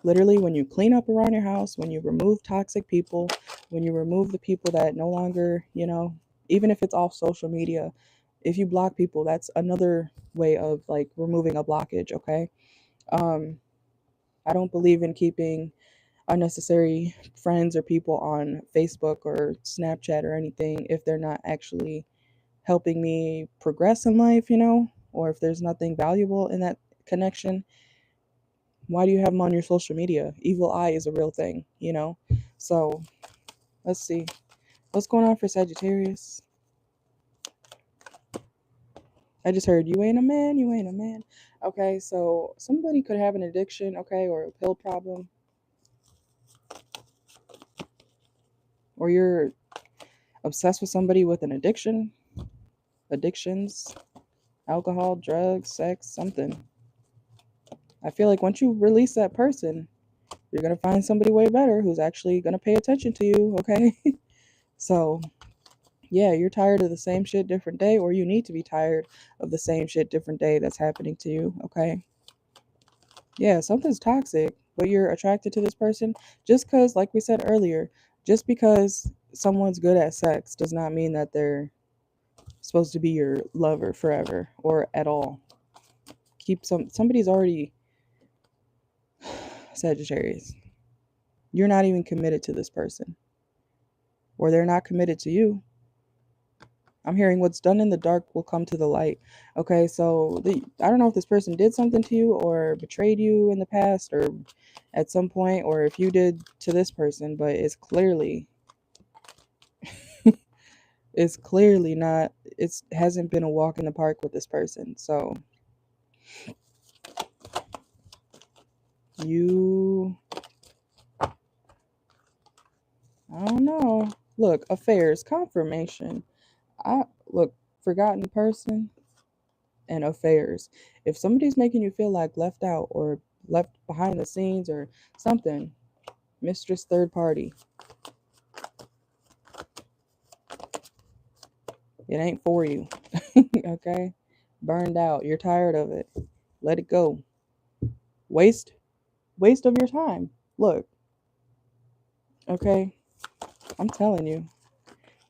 Literally, when you clean up around your house, when you remove toxic people, when you remove the people that no longer, even if it's off social media, if you block people, that's another way of like removing a blockage, okay? Um, I don't believe in keeping unnecessary friends or people on Facebook or Snapchat or anything if they're not actually helping me progress in life, or if there's nothing valuable in that connection. Why do you have them on your social media? Evil eye is a real thing. So let's see. What's going on for Sagittarius? I just heard you ain't a man, you ain't a man. Okay, so somebody could have an addiction, okay, or a pill problem, or you're obsessed with somebody with an addiction, addictions, alcohol, drugs, sex, something. I feel like once you release that person, you're gonna find somebody way better who's actually gonna pay attention to you, okay? So yeah, you're tired of the same shit different day, or you need to be tired of the same shit different day that's happening to you, okay? Yeah, something's toxic, but you're attracted to this person just because, like we said earlier, just because someone's good at sex does not mean that they're supposed to be your lover forever or at all. Somebody's already Sagittarius. You're not even committed to this person, or they're not committed to you. I'm hearing what's done in the dark will come to the light. Okay, so I don't know if this person did something to you or betrayed you in the past or at some point, or if you did to this person, but it's clearly not. It hasn't been a walk in the park with this person. So you, I don't know. Look, affairs, confirmation. I look, forgotten person and affairs. If somebody's making you feel like left out or left behind the scenes or something, mistress third party, it ain't for you. Okay? Burned out. You're tired of it. Let it go. Waste waste of your time. Look, okay? I'm telling you.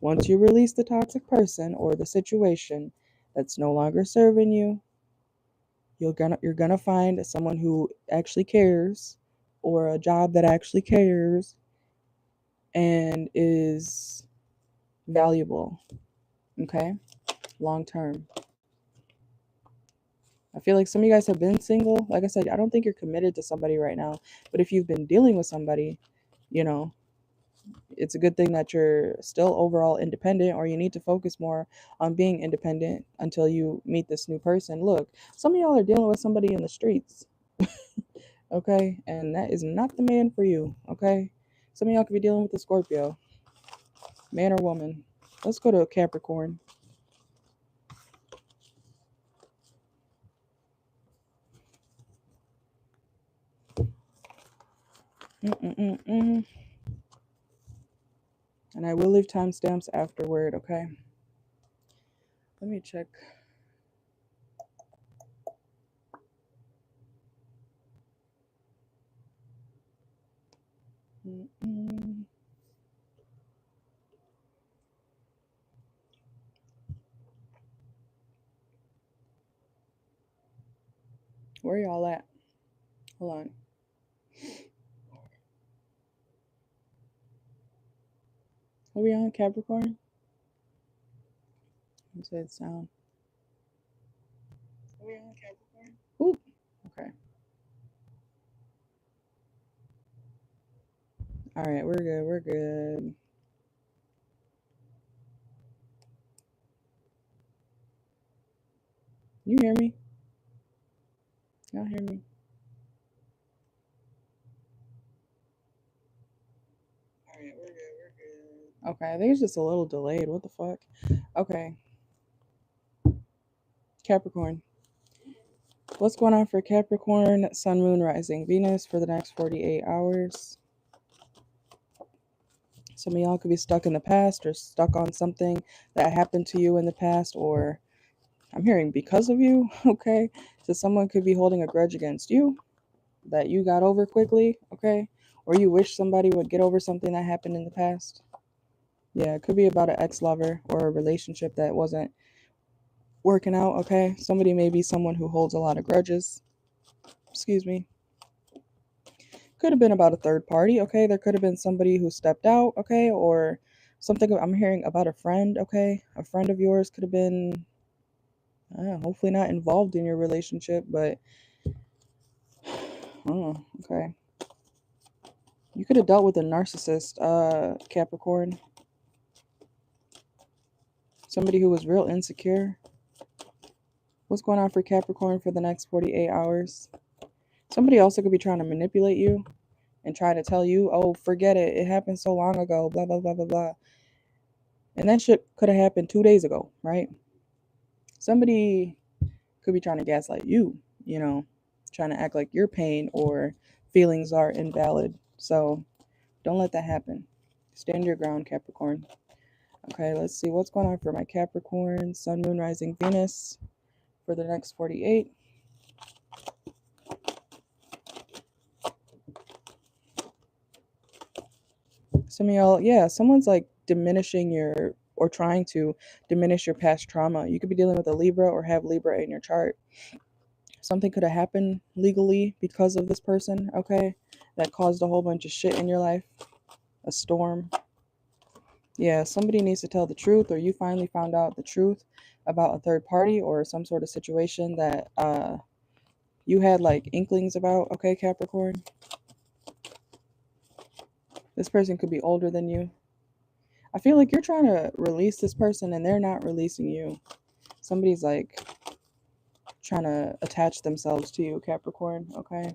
Once you release the toxic person or the situation that's no longer serving you, you're gonna find someone who actually cares or a job that actually cares and is valuable, okay? Long term. I feel like some of you guys have been single. Like I said, I don't think you're committed to somebody right now, but if you've been dealing with somebody, you know, it's a good thing that you're still overall independent, or you need to focus more on being independent until you meet this new person. Look, some of y'all are dealing with somebody in the streets, okay? And that is not the man for you, okay? Some of y'all could be dealing with a Scorpio, man or woman. Let's go to Capricorn. Mm-mm-mm-mm. And I will leave timestamps afterward, okay? Let me check. Mm-mm. Where y'all at? Hold on. Are we on Capricorn? I said sound. Are we on Capricorn? Ooh. Okay. All right. We're good. We're good. You hear me? Y'all hear me? All right. We're good. We're good. Okay. I think it's just a little delayed. What the fuck? Okay. Capricorn. What's going on for Capricorn, Sun, Moon, Rising, Venus for the next 48 hours? Some of y'all could be stuck in the past or stuck on something that happened to you in the past, or I'm hearing because of you, okay? So someone could be holding a grudge against you that you got over quickly, okay? Or you wish somebody would get over something that happened in the past. Yeah, it could be about an ex-lover or a relationship that wasn't working out, okay? Somebody may be someone who holds a lot of grudges. Excuse me. Could have been about a third party, okay? There could have been somebody who stepped out, okay? Or something I'm hearing about a friend, okay? A friend of yours could have been hopefully not involved in your relationship, but oh, okay. You could have dealt with a narcissist, Capricorn. Somebody who was real insecure. What's going on for Capricorn for the next 48 hours? Somebody also could be trying to manipulate you and try to tell you, oh, forget it. It happened so long ago, blah, blah, blah, blah, blah. And that shit could have happened 2 days ago, right? Somebody could be trying to gaslight you, you know, trying to act like your pain or feelings are invalid. So don't let that happen. Stand your ground, Capricorn. Okay, let's see what's going on for my Capricorn, Sun, Moon, Rising, Venus for the next 48. Some of y'all, yeah, someone's like diminishing your or trying to diminish your past trauma. You could be dealing with a Libra or have Libra in your chart. Something could have happened legally because of this person, okay, that caused a whole bunch of shit in your life. A storm. Yeah, somebody needs to tell the truth, or you finally found out the truth about a third party or some sort of situation that you had like inklings about, okay, Capricorn? This person could be older than you. I feel like you're trying to release this person and they're not releasing you. Somebody's like trying to attach themselves to you, Capricorn, okay?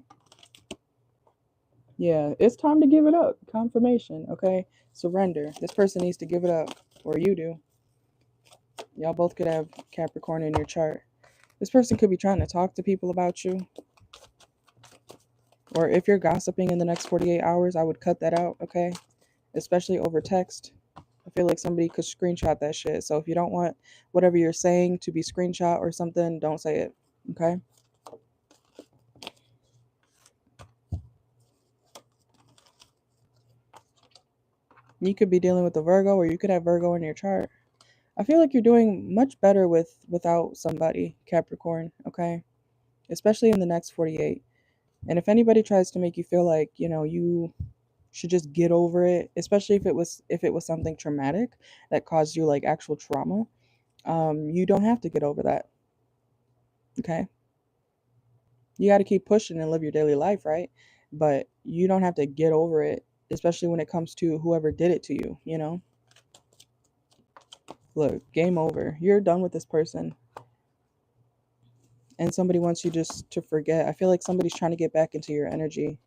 Yeah, it's time to give it up. Confirmation, okay? Surrender. This person needs to give it up, or you do. Y'all both could have Capricorn in your chart. This person could be trying to talk to people about you. Or if you're gossiping in the next 48 hours, I would cut that out, okay? Especially over text. I feel like somebody could screenshot that shit. So if you don't want whatever you're saying to be screenshot or something, don't say it, okay? You could be dealing with a Virgo, or you could have Virgo in your chart. I feel like you're doing much better without somebody, Capricorn, okay? Especially in the next 48. And if anybody tries to make you feel like, you know, you should just get over it, especially if it was something traumatic that caused you like actual trauma, you don't have to get over that. Okay? You got to keep pushing and live your daily life, right? But you don't have to get over it, especially when it comes to whoever did it to you, you know? Look, game over. You're done with this person. And somebody wants you just to forget. I feel like somebody's trying to get back into your energy.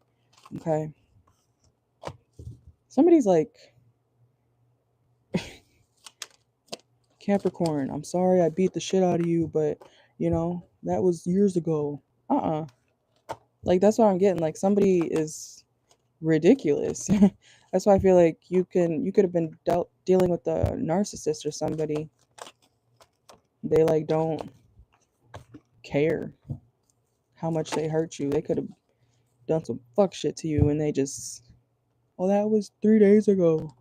Okay? Somebody's like, Capricorn, I'm sorry I beat the shit out of you, but you know, that was years ago. Like that's what I'm getting. Like somebody is ridiculous. That's why I feel like you could have been dealing with a narcissist or somebody. They like don't care how much they hurt you. They could have done some fuck shit to you and they just Oh, that was 3 days ago.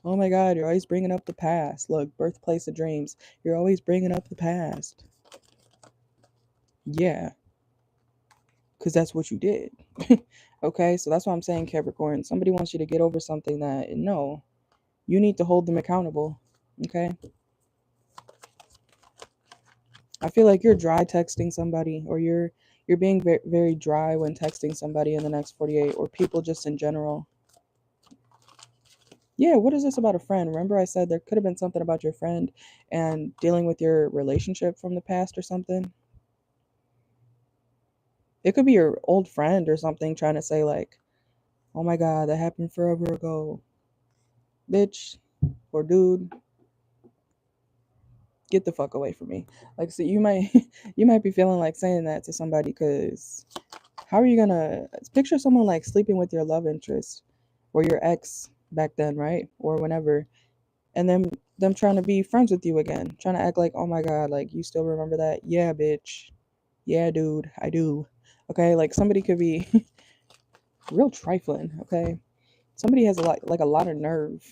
Oh my God, you're always bringing up the past. Look, birthplace of dreams. You're always bringing up the past. Yeah, because that's what you did. Okay, so that's why I'm saying, Capricorn. Somebody wants you to get over something that, no, you need to hold them accountable. Okay? I feel like you're dry texting somebody, or you're being very, very dry when texting somebody in the next 48, or people just in general. Yeah, what is this about a friend? Remember I said there could have been something about your friend and dealing with your relationship from the past or something? It could be your old friend or something trying to say like, "Oh my God, that happened forever ago." Bitch or dude, get the fuck away from me. Like, so you might you might be feeling like saying that to somebody, because how are you gonna picture someone like sleeping with your love interest or your ex back then, right? Or whenever, and then them trying to be friends with you again, trying to act like, oh my God, like you still remember that? Yeah, bitch. Yeah, dude, I do. Okay, like somebody could be real trifling, okay? Somebody has a lot of nerve.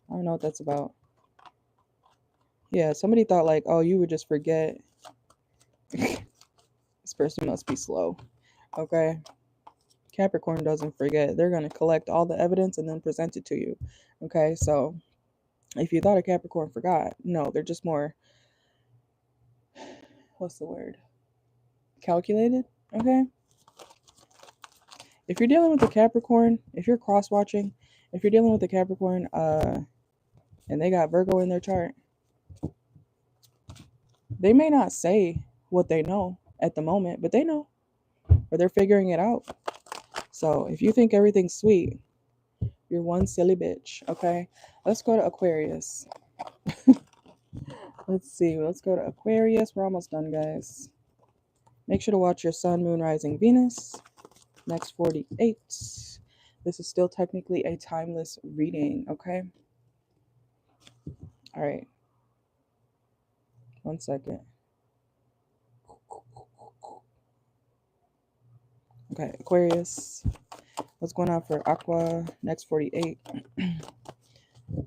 I don't know what that's about. Yeah, somebody thought like, oh, you would just forget. This person must be slow. Okay. Capricorn doesn't forget. They're going to collect all the evidence and then present it to you. Okay. So if you thought a Capricorn forgot, no, they're just more, what's the word? Calculated. Okay. If you're dealing with a Capricorn, if you're cross watching, if you're dealing with a Capricorn, and they got Virgo in their chart, they may not say what they know at the moment, but they know, or they're figuring it out. So if you think everything's sweet, you're one silly bitch. Okay. Let's go to Aquarius. Let's see. Let's go to Aquarius. We're almost done, guys. Make sure to watch your Sun, Moon, Rising, Venus. Next 48. This is still technically a timeless reading, okay? All right. 1 second. Okay, Aquarius. What's going on for Aqua? Next 48.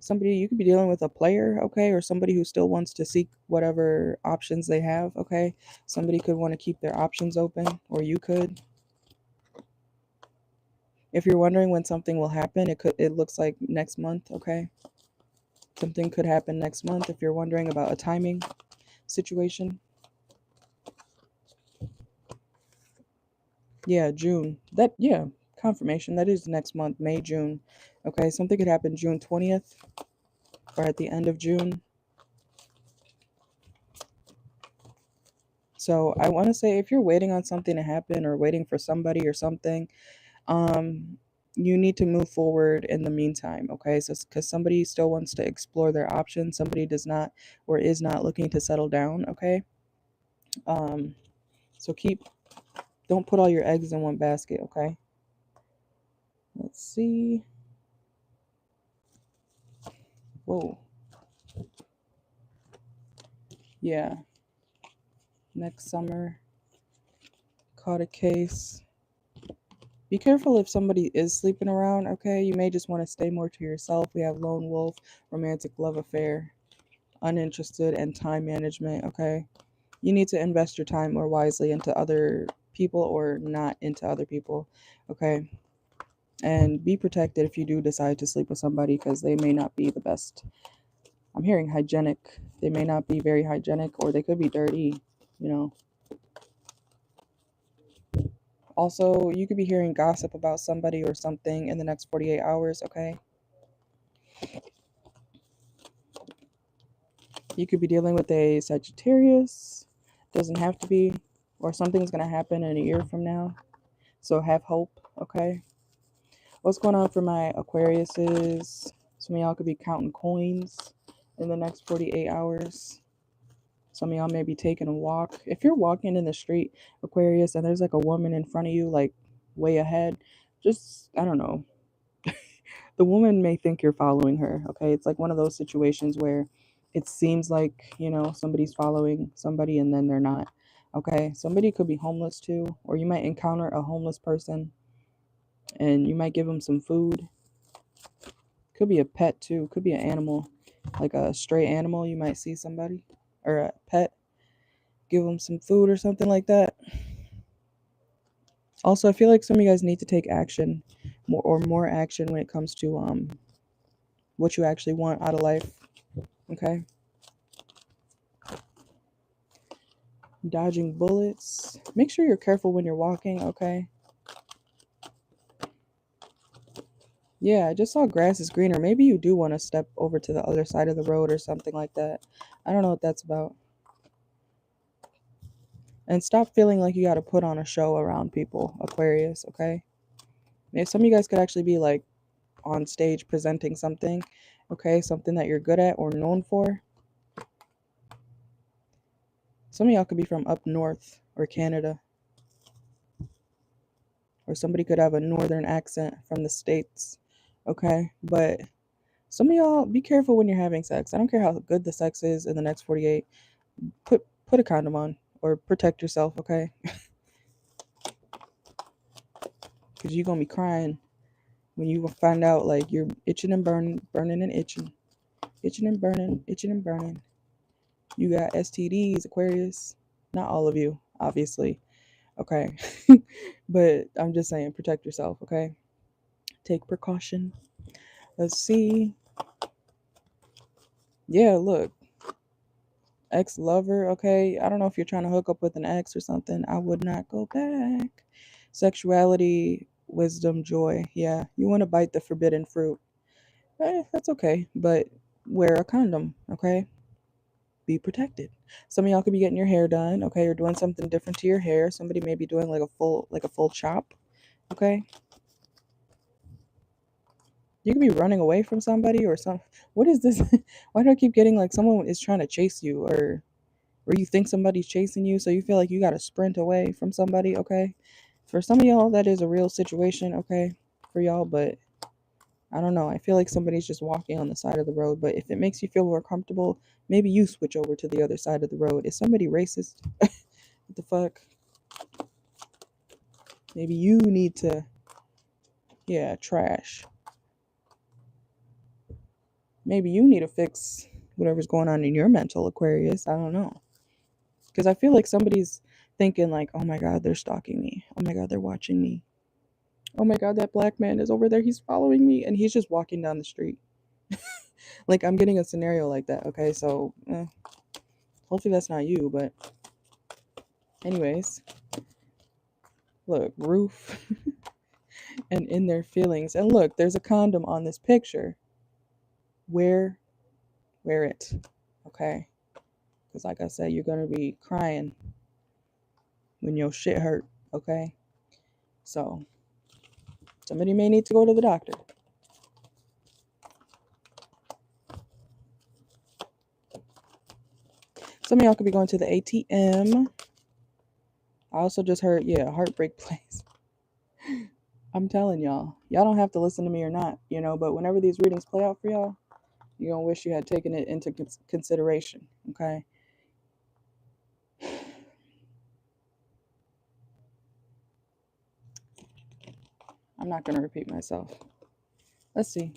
Somebody, you could be dealing with a player, okay? Or somebody who still wants to seek whatever options they have, okay? Somebody could want to keep their options open, or you could. If you're wondering when something will happen, it looks like next month, okay? Something could happen next month if you're wondering about a timing situation. Yeah, June. Yeah, confirmation. That is next month, May, June. Okay, something could happen June 20th or at the end of June. So I want to say, if you're waiting on something to happen or waiting for somebody or something, um, you need to move forward in the meantime, okay? So, because somebody still wants to explore their options, somebody does not or is not looking to settle down, okay? Um, so don't put all your eggs in one basket, okay? Let's see. Whoa. Yeah. Next summer. Caught a case. Be careful if somebody is sleeping around, okay? You may just want to stay more to yourself. We have lone wolf, romantic love affair, uninterested, and time management, okay? You need to invest your time more wisely into other people or not into other people, okay? And be protected if you do decide to sleep with somebody, because they may not be the best. I'm hearing hygienic. They may not be very hygienic, or they could be dirty, you know. Also, you could be hearing gossip about somebody or something in the next 48 hours, okay? You could be dealing with a Sagittarius. Doesn't have to be. Or something's going to happen in a year from now. So have hope, okay? What's going on for my Aquariuses? Some of y'all could be counting coins in the next 48 hours. Some of y'all may be taking a walk. If you're walking in the street, Aquarius, and there's like a woman in front of you, like way ahead, just, I don't know. The woman may think you're following her, okay? It's like one of those situations where it seems like, somebody's following somebody and then they're not, okay? Somebody could be homeless too, or you might encounter a homeless person and you might give them some food. Could be a pet too. Could be an animal, like a stray animal. You might see somebody or a pet. Give them some food or something like that. Also, I feel like some of you guys need to take action, more action when it comes to what you actually want out of life. Okay, dodging bullets. Make sure you're careful when you're walking. Okay. Yeah, I just saw grass is greener. Maybe you do want to step over to the other side of the road or something like that. I don't know what that's about. And stop feeling like you got to put on a show around people, Aquarius. Okay. Maybe some of you guys could actually be like on stage presenting something, okay, something that you're good at or known for. Some of y'all could be from up north or Canada, or somebody could have a northern accent from the States, okay? But some of y'all, be careful when you're having sex. I don't care how good the sex is in the next 48. Put a condom on or protect yourself, okay? Because you're going to be crying when you find out like you're itching and burning and itching. Itching and burning, itching and burning. You got STDs, Aquarius. Not all of you, obviously. Okay. But I'm just saying, protect yourself, okay? Take precaution. Let's see. Yeah, look. Ex-lover, okay? I don't know if you're trying to hook up with an ex or something. I would not go back. Sexuality, wisdom, joy. Yeah, you want to bite the forbidden fruit. That's okay. But wear a condom, okay? Be protected. Some of y'all could be getting your hair done, okay, or doing something different to your hair. Somebody may be doing like a full chop, okay? You could be running away from somebody or some. What is this? Why do I keep getting like someone is trying to chase you or you think somebody's chasing you, so you feel like you got to sprint away from somebody, okay? For some of y'all, that is a real situation, okay, for y'all, but I don't know. I feel like somebody's just walking on the side of the road, but if it makes you feel more comfortable, maybe you switch over to the other side of the road. Is somebody racist? What the fuck? Maybe you need to, yeah, trash. Maybe you need to fix whatever's going on in your mental, Aquarius. I don't know. Because I feel like somebody's thinking like, oh my God, they're stalking me. Oh my God, they're watching me. Oh my God, that black man is over there. He's following me. And he's just walking down the street. Like, I'm getting a scenario like that. Okay, so hopefully that's not you. But anyways, look, roof and in their feelings. And look, there's a condom on this picture. Wear it. Okay. Because like I said, you're going to be crying when your shit hurt. Okay. So somebody may need to go to the doctor. Some of y'all could be going to the ATM. I also just heard, yeah, heartbreak place. I'm telling y'all don't have to listen to me or not, but whenever these readings play out for y'all, you're going to wish you had taken it into consideration, okay? I'm not going to repeat myself. Let's see.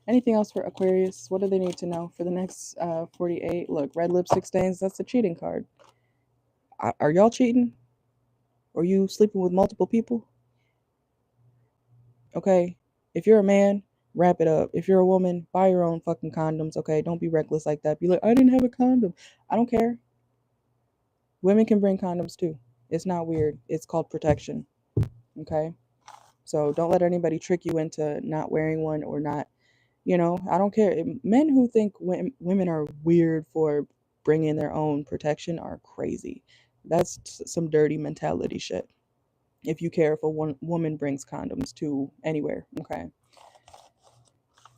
Anything else for Aquarius? What do they need to know for the next 48? Look, red lipstick stains, that's the cheating card. Are y'all cheating? Are you sleeping with multiple people? Okay? If you're a man, wrap it up. If you're a woman, buy your own fucking condoms, okay? Don't be reckless like that. Be like, I didn't have a condom. I don't care. Women can bring condoms too. It's not weird. It's called protection, okay? So don't let anybody trick you into not wearing one or not. I don't care. Men who think women are weird for bringing their own protection are crazy. That's some dirty mentality shit. If you care if a woman brings condoms to anywhere, okay?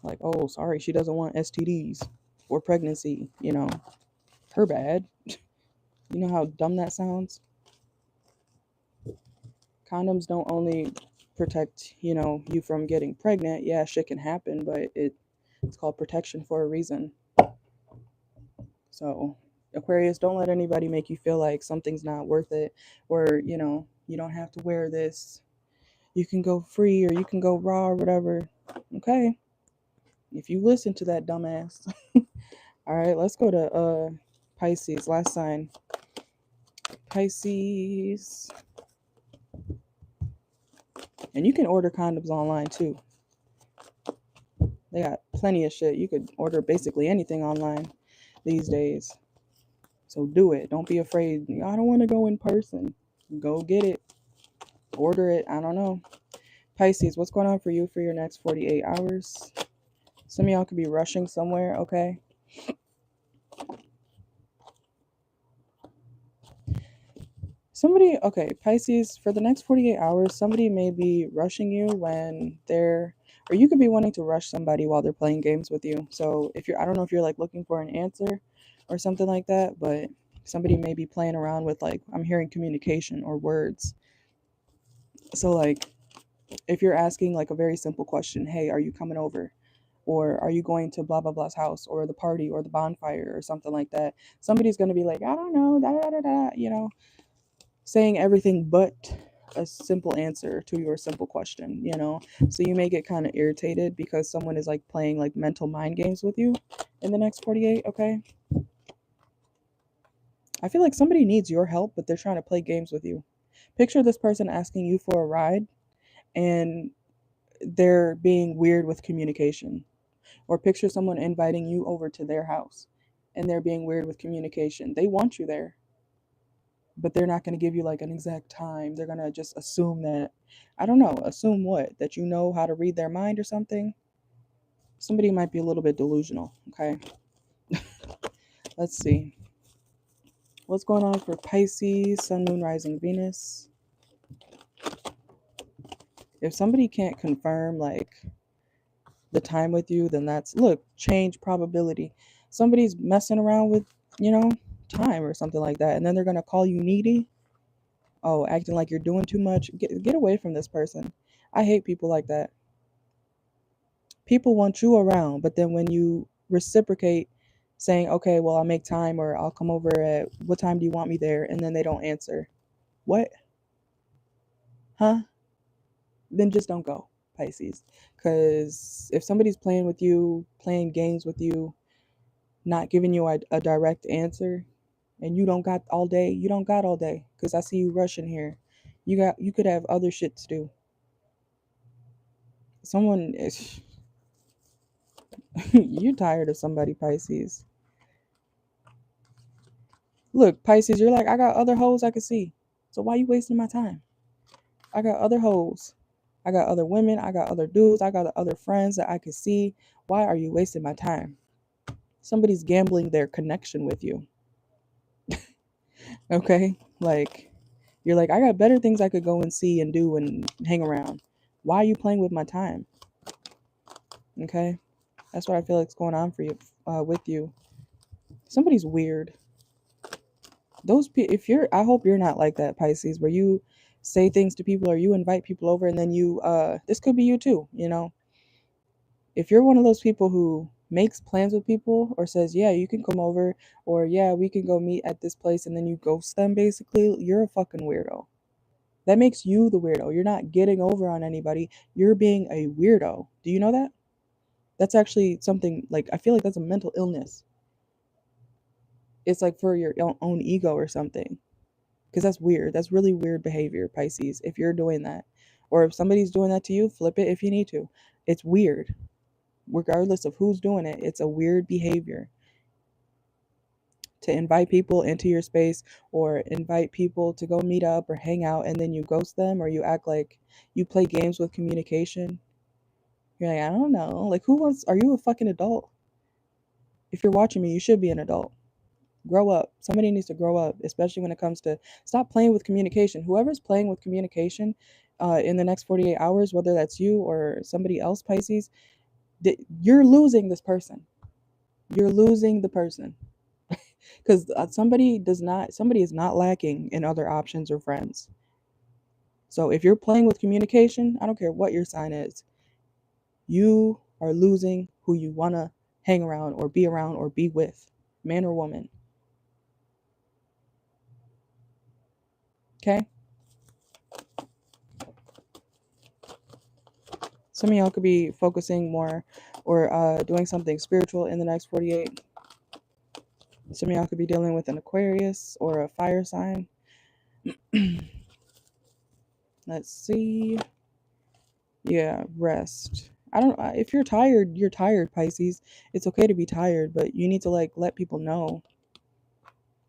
Like, oh, sorry, she doesn't want STDs or pregnancy, her bad. You know how dumb that sounds? Condoms don't only protect, you from getting pregnant. Yeah, shit can happen, but it's called protection for a reason. So, Aquarius, don't let anybody make you feel like something's not worth it or, you don't have to wear this. You can go free or you can go raw or whatever. Okay? if you listen to that dumbass. All right, let's go to Pisces, last sign. Pisces. And you can order condoms online too. They got plenty of shit. You could order basically anything online these days. So do it. Don't be afraid. I don't want to go in person. Go get it. Order it. I don't know. Pisces, what's going on for you for your next 48 hours? Some of y'all could be rushing somewhere, okay? Somebody, okay, Pisces, for the next 48 hours, somebody may be rushing you when they're, or you could be wanting to rush somebody while they're playing games with you. So if you're, I don't know if you're like looking for an answer or something like that, but somebody may be playing around with like, I'm hearing communication or words. So like, if you're asking like a very simple question, hey, are you coming over? Or are you going to blah, blah, blah's house or the party or the bonfire or something like that? Somebody's going to be like, I don't know, da, da, da, da, you know, saying everything but a simple answer to your simple question, you know? So you may get kind of irritated because someone is like playing like mental mind games with you in the next 48, okay? I feel like somebody needs your help, but they're trying to play games with you. Picture this person asking you for a ride and they're being weird with communication. Or picture someone inviting you over to their house and they're being weird with communication. They want you there, but they're not going to give you like an exact time. They're going to just assume that, I don't know, assume what? That you know how to read their mind or something? Somebody might be a little bit delusional, okay? Let's see. What's going on for Pisces, Sun, Moon, Rising, Venus? If somebody can't confirm like the time with you, then that's, look, change probability. Somebody's messing around with, you know, time or something like that, and then they're going to call you needy. Oh, acting like you're doing too much. Get away from this person. I hate people like that. People want you around, but then when you reciprocate saying, okay, well, I'll make time or I'll come over at what time do you want me there? And then they don't answer. What? Huh? Then just don't go, Pisces. Because if somebody's playing with you, playing games with you, not giving you a direct answer, and you don't got all day, you don't got all day. Because I see you rushing here. You could have other shit to do. Someone is you're tired of somebody, Pisces. Look, Pisces, you're like, I got other hoes I can see. So why you wasting my time? I got other hoes. I got other women. I got other dudes. I got other friends that I can see. Why are you wasting my time? Somebody's gambling their connection with you. Okay? Like, you're like, I got better things I could go and see and do and hang around. Why are you playing with my time? Okay? That's what I feel like's going on for you, with you. Somebody's weird. If you're, I hope you're not like that, Pisces, where you say things to people or you invite people over and then you this could be you too, you know. If you're one of those people who makes plans with people or says, yeah, you can come over, or yeah, we can go meet at this place, and then you ghost them, basically, you're a fucking weirdo. That makes you the weirdo. You're not getting over on anybody, you're being a weirdo. Do you know that? That's actually something, like, I feel like that's a mental illness. It's like for your own ego or something, because that's weird. That's really weird behavior, Pisces, if you're doing that. Or if somebody's doing that to you, flip it if you need to. It's weird. Regardless of who's doing it, it's a weird behavior to invite people into your space or invite people to go meet up or hang out and then you ghost them or you act like you play games with communication. You're like, I don't know. Like, who wants, are you a fucking adult? If you're watching me, you should be an adult. Grow up. Somebody needs to grow up, especially when it comes to stop playing with communication. Whoever's playing with communication in the next 48 hours, whether that's you or somebody else, Pisces, you're losing this person. You're losing the person because somebody is not lacking in other options or friends. So if you're playing with communication, I don't care what your sign is, you are losing who you want to hang around or be with, man or woman. Okay? Some of y'all could be focusing more or doing something spiritual in the next 48. Some of y'all could be dealing with an Aquarius or a fire sign. Let's see. Yeah, rest. I don't if you're tired, you're tired, Pisces. It's okay to be tired, but you need to like let people know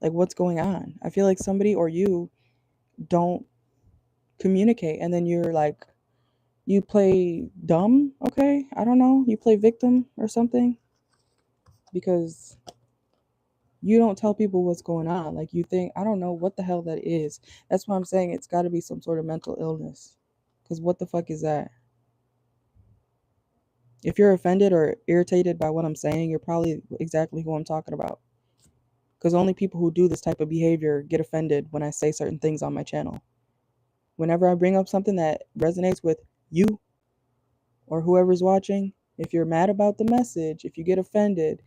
like what's going on. I feel like somebody or you don't communicate and then you're like you play dumb, okay? I don't know. You play victim or something because you don't tell people what's going on. Like you think, I don't know what the hell that is. That's why I'm saying it's got to be some sort of mental illness. Cuz what the fuck is that? If you're offended or irritated by what I'm saying, you're probably exactly who I'm talking about. Cuz only people who do this type of behavior get offended when I say certain things on my channel. Whenever I bring up something that resonates with you or whoever's watching, if you're mad about the message, if you get offended,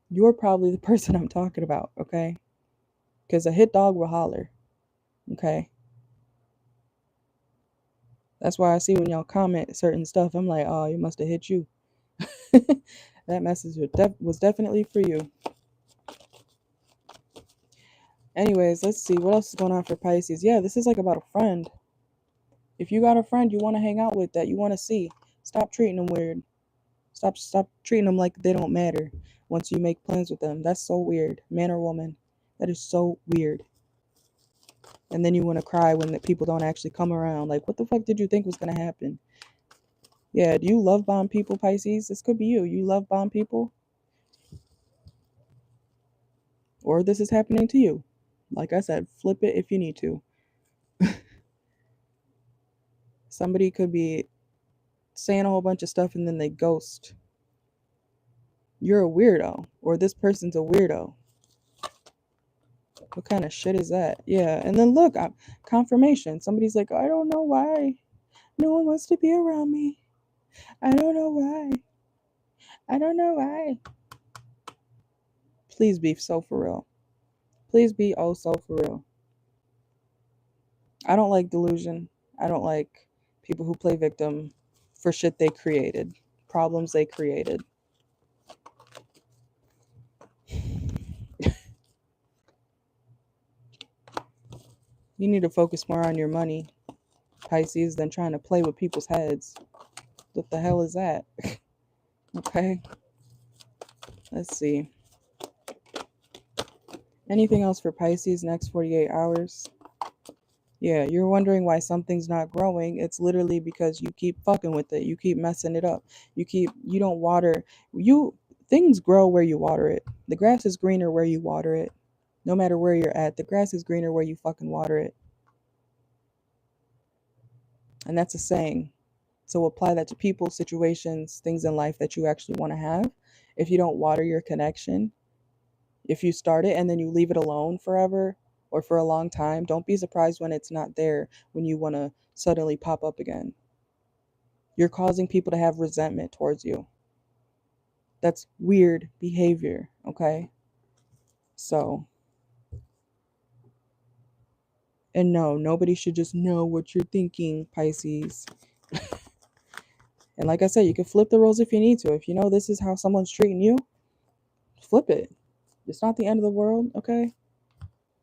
you're probably the person I'm talking about, okay? Because a hit dog will holler, okay? That's why I see when y'all comment certain stuff, I'm like, oh, it must have hit you. That message was definitely for you. Anyways, let's see. What else is going on for Pisces? Yeah, this is like about a friend. If you got a friend you want to hang out with that you want to see, stop treating them weird. Stop treating them like they don't matter once you make plans with them. That's so weird. Man or woman. That is so weird. And then you want to cry when the people don't actually come around. Like, what the fuck did you think was going to happen? Yeah, do you love bomb people, Pisces? This could be you. You love bomb people? Or this is happening to you. Like I said, flip it if you need to. Somebody could be saying a whole bunch of stuff and then they ghost. You're a weirdo. Or this person's a weirdo. What kind of shit is that? Yeah, and then look, confirmation. Somebody's like, I don't know why. No one wants to be around me. I don't know why. I don't know why. Please be so for real. Please be oh so for real. I don't like delusion. I don't like people who play victim for shit they created, problems they created. You need to focus more on your money, Pisces, than trying to play with people's heads. What the hell is that? Okay. Let's see. Anything else for Pisces next 48 hours? Yeah, you're wondering why something's not growing. It's literally because you keep fucking with it. You keep messing it up. You don't water. Things grow where you water it. The grass is greener where you water it. No matter where you're at, the grass is greener where you fucking water it. And that's a saying. So apply that to people, situations, things in life that you actually want to have. If you don't water your connection, if you start it and then you leave it alone forever or for a long time, don't be surprised when it's not there when you want to suddenly pop up again. You're causing people to have resentment towards you. That's weird behavior, okay? So, and no, nobody should just know what you're thinking, Pisces. And like I said, you can flip the roles if you need to. If you know this is how someone's treating you, flip it. It's not the end of the world, okay?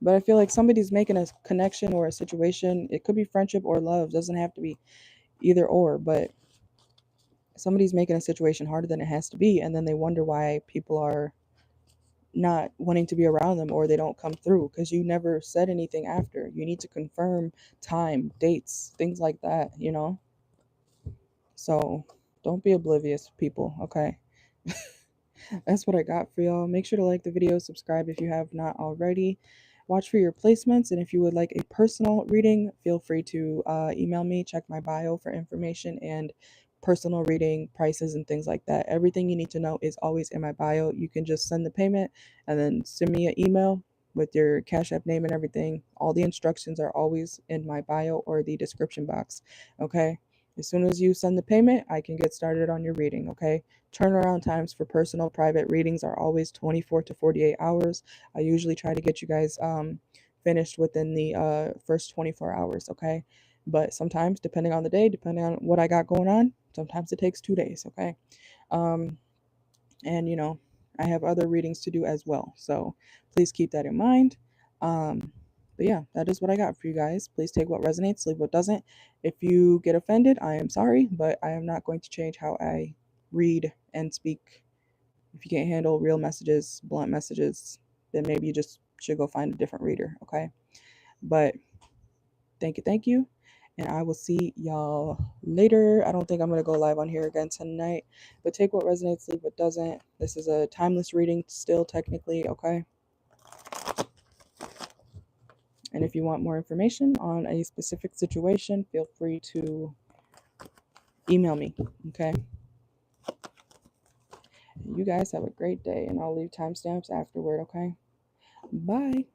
But I feel like somebody's making a connection or a situation. It could be friendship or love. It doesn't have to be either or, but somebody's making a situation harder than it has to be, and then they wonder why people are not wanting to be around them or they don't come through because you never said anything after. You need to confirm time, dates, things like that, you know? So don't be oblivious, people, okay? That's what I got for y'all. Make sure to like the video, subscribe if you have not already. Watch for your placements, and if you would like a personal reading, feel free to email me, check my bio for information and personal reading prices and things like that. Everything you need to know is always in my bio. You can just send the payment and then send me an email with your Cash App name and everything. All the instructions are always in my bio or the description box, okay? As soon as you send the payment, I can get started on your reading, okay? Turnaround times for personal private readings are always 24 to 48 hours. I usually try to get you guys finished within the first 24 hours, okay? But sometimes, depending on the day, depending on what I got going on, Sometimes it takes 2 days, okay? And I have other readings to do as well, so please keep that in mind. But yeah, that is what I got for you guys. Please take what resonates, leave what doesn't. If you get offended, I am sorry, but I am not going to change how I read and speak. If you can't handle real messages, blunt messages, then maybe you just should go find a different reader, okay? But thank you. And I will see y'all later. I don't think I'm going to go live on here again tonight. But take what resonates, leave what doesn't. This is a timeless reading still, technically, okay? And if you want more information on a specific situation, feel free to email me, okay? You guys have a great day, and I'll leave timestamps afterward, okay? Bye.